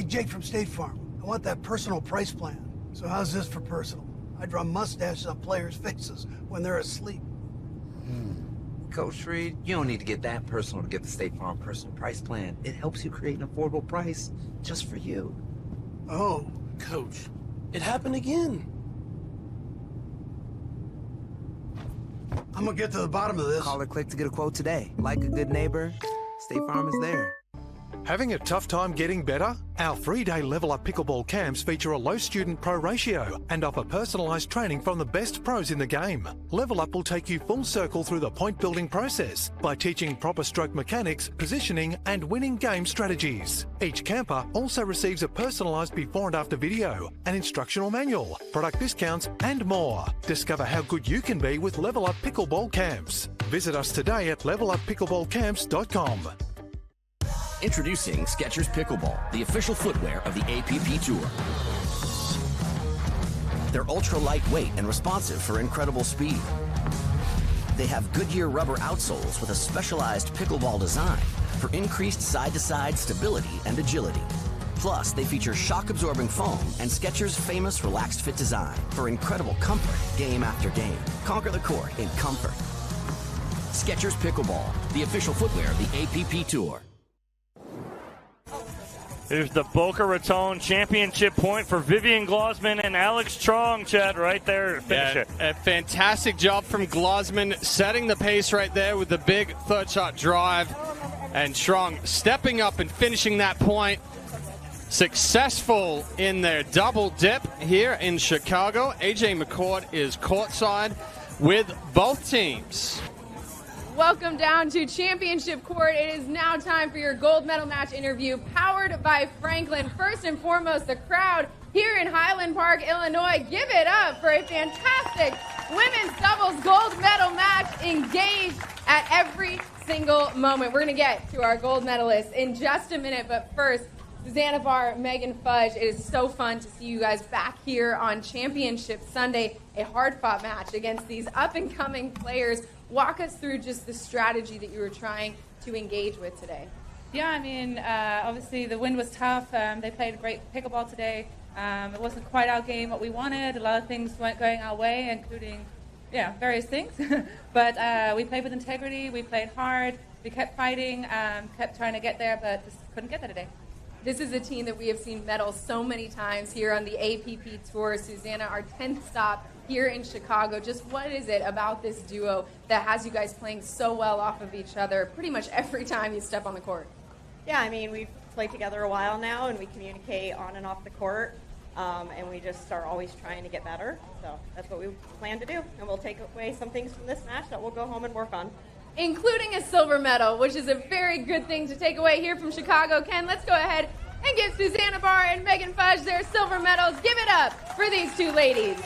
Jake from State Farm. I want that personal price plan. So how's this for personal? I draw mustaches on players' faces when they're asleep. Coach Reed, you don't need to get that personal to get the State Farm personal price plan. It helps you create an affordable price just for you. Oh. Coach, it happened again. I'm gonna get to the bottom of this. Call or click to get a quote today. Like a good neighbor, State Farm is there. Having a tough time getting better? Our 3-day Level Up Pickleball camps feature a low student pro ratio and offer personalised training from the best pros in the game. Level Up will take you full circle through the point building process by teaching proper stroke mechanics, positioning and winning game strategies. Each camper also receives a personalised before and after video, an instructional manual, product discounts and more. Discover how good you can be with Level Up Pickleball Camps. Visit us today at leveluppickleballcamps.com. Introducing Skechers Pickleball, the official footwear of the APP Tour. They're ultra lightweight and responsive for incredible speed. They have Goodyear rubber outsoles with a specialized pickleball design for increased side-to-side stability and agility. Plus, they feature shock-absorbing foam and Skechers' famous relaxed fit design for incredible comfort game after game. Conquer the court in comfort. Skechers Pickleball, the official footwear of the APP Tour. Here's the Boca Raton championship point for Vivian Glozman and Alix Truong, Chad, right there. Finish it. A fantastic job from Glozman, setting the pace right there with the big third shot drive. And Truong stepping up and finishing that point. Successful in their double dip here in Chicago. AJ McCord is courtside with both teams. Welcome down to Championship Court. It is now time for your gold medal match interview, powered by Franklin. First and foremost, the crowd here in Highland Park, Illinois. Give it up for a fantastic women's doubles gold medal match, engaged at every single moment. We're going to get to our gold medalists in just a minute, but first, Susannah Barr, Megan Fudge, it is so fun to see you guys back here on Championship Sunday, a hard-fought match against these up-and-coming players. Walk us through just the strategy that you were trying to engage with today. Yeah, I mean, obviously the wind was tough. They played great pickleball today. It wasn't quite our game what we wanted. A lot of things weren't going our way, including, various things. But we played with integrity. We played hard. We kept fighting, kept trying to get there, but just couldn't get there today. This is a team that we have seen medal so many times here on the APP Tour. Susannah, our 10th stop here in Chicago. Just what is it about this duo that has you guys playing so well off of each other pretty much every time you step on the court? Yeah, I mean, we've played together a while now, and we communicate on and off the court, and we just are always trying to get better. So that's what we plan to do, and we'll take away some things from this match that we'll go home and work on. Including a silver medal, which is a very good thing to take away here from Chicago. Ken, let's go ahead and give Susannah Barr and Megan Fudge their silver medals. Give it up for these two ladies.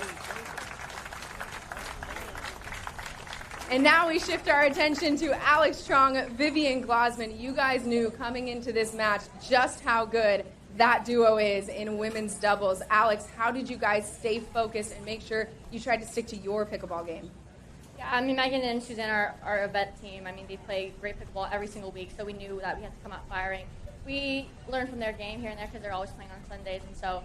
And now we shift our attention to Alix Truong, Vivian Glozman. You guys knew coming into this match just how good that duo is in women's doubles. Alix, how did you guys stay focused and make sure you tried to stick to your pickleball game? Yeah, I mean, Megan and Susannah are a vet team. I mean, they play great pickleball every single week, so we knew that we had to come out firing. We learned from their game here and there because they're always playing on Sundays, and so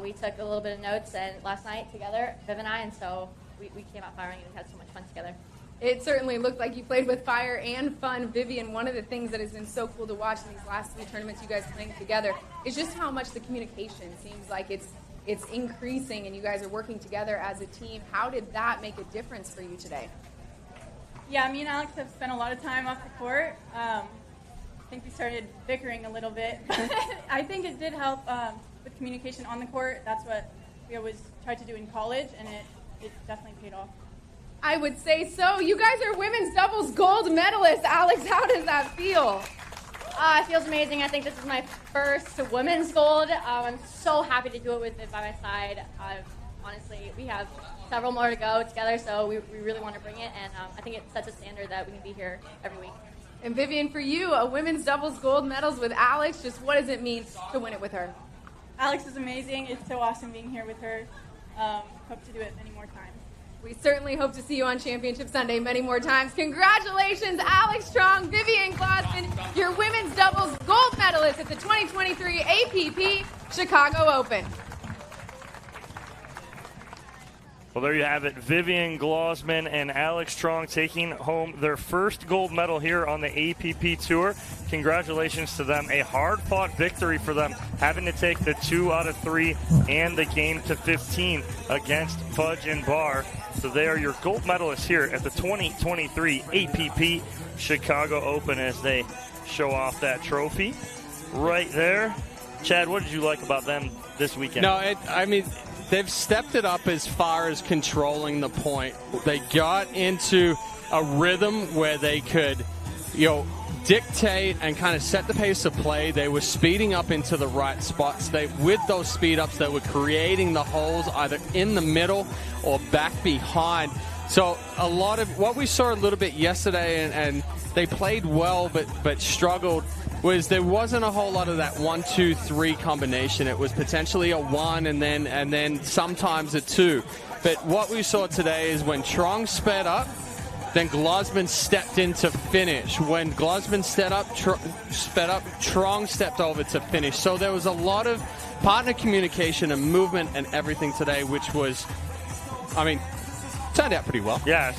we took a little bit of notes and last night together, Viv and I, and so we came out firing and we had so much fun together. It certainly looked like you played with fire and fun. Vivian, one of the things that has been so cool to watch in these last 3 tournaments you guys playing together is just how much the communication seems like it's increasing and you guys are working together as a team. How did that make a difference for you today? Yeah, me and Alix have spent a lot of time off the court. I think we started bickering a little bit, but I think it did help with communication on the court. That's what we always tried to do in college, and it definitely paid off. I would say so. You guys are women's doubles gold medalists. Alix, how does that feel? It feels amazing. I think this is my first women's gold. I'm so happy to do it with it by my side. Honestly, we have several more to go together, so we really want to bring it, and I think it sets a standard that we can be here every week. And Vivian, for you, a women's doubles gold medals with Alix, just what does it mean to win it with her? Alix is amazing. It's so awesome being here with her. Hope to do it many more times. We certainly hope to see you on Championship Sunday many more times. Congratulations, Alix Truong, Vivian Glozman, your women's doubles gold medalist at the 2023 APP Chicago Open. Well, there you have it. Vivian Glozman and Alix Truong taking home their first gold medal here on the APP Tour. Congratulations to them. A hard-fought victory for them, having to take the 2 out of 3 and the game to 15 against Fudge and Barr. So they are your gold medalists here at the 2023 APP Chicago Open as they show off that trophy right there. Chad, what did you like about them this weekend? They've stepped it up as far as controlling the point. They got into a rhythm where they could, dictate and kind of set the pace of play. They were speeding up into the right spots. With those speed ups, they were creating the holes either in the middle or back behind. So a lot of what we saw a little bit yesterday, and they played well but struggled, was there wasn't a whole lot of that 1-2-3 combination. It was potentially a 1 and then sometimes a 2. But what we saw today is when Truong sped up, then Glozman stepped in to finish. When Glozman sped up, Truong stepped over to finish. So there was a lot of partner communication and movement and everything today, which was, turned out pretty well. Yeah,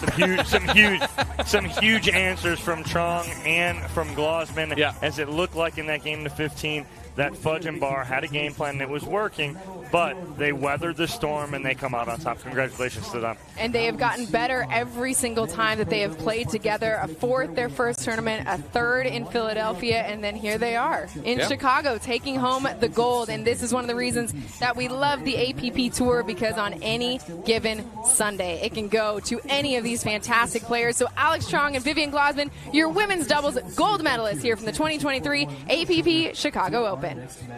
some huge answers from Truong and from Glozman. Yeah. As it looked like in that game to 15 that Fudge and Barr had a game plan that was working, but they weathered the storm and they come out on top. Congratulations to them. And they have gotten better every single time that they have played together. A 4th their first tournament, a 3rd in Philadelphia, and then here they are in Chicago taking home the gold. And this is one of the reasons that we love the APP Tour, because on any given Sunday, it can go to any of these fantastic players. So Alix Truong and Vivian Glozman, your women's doubles gold medalists here from the 2023 APP Chicago Open.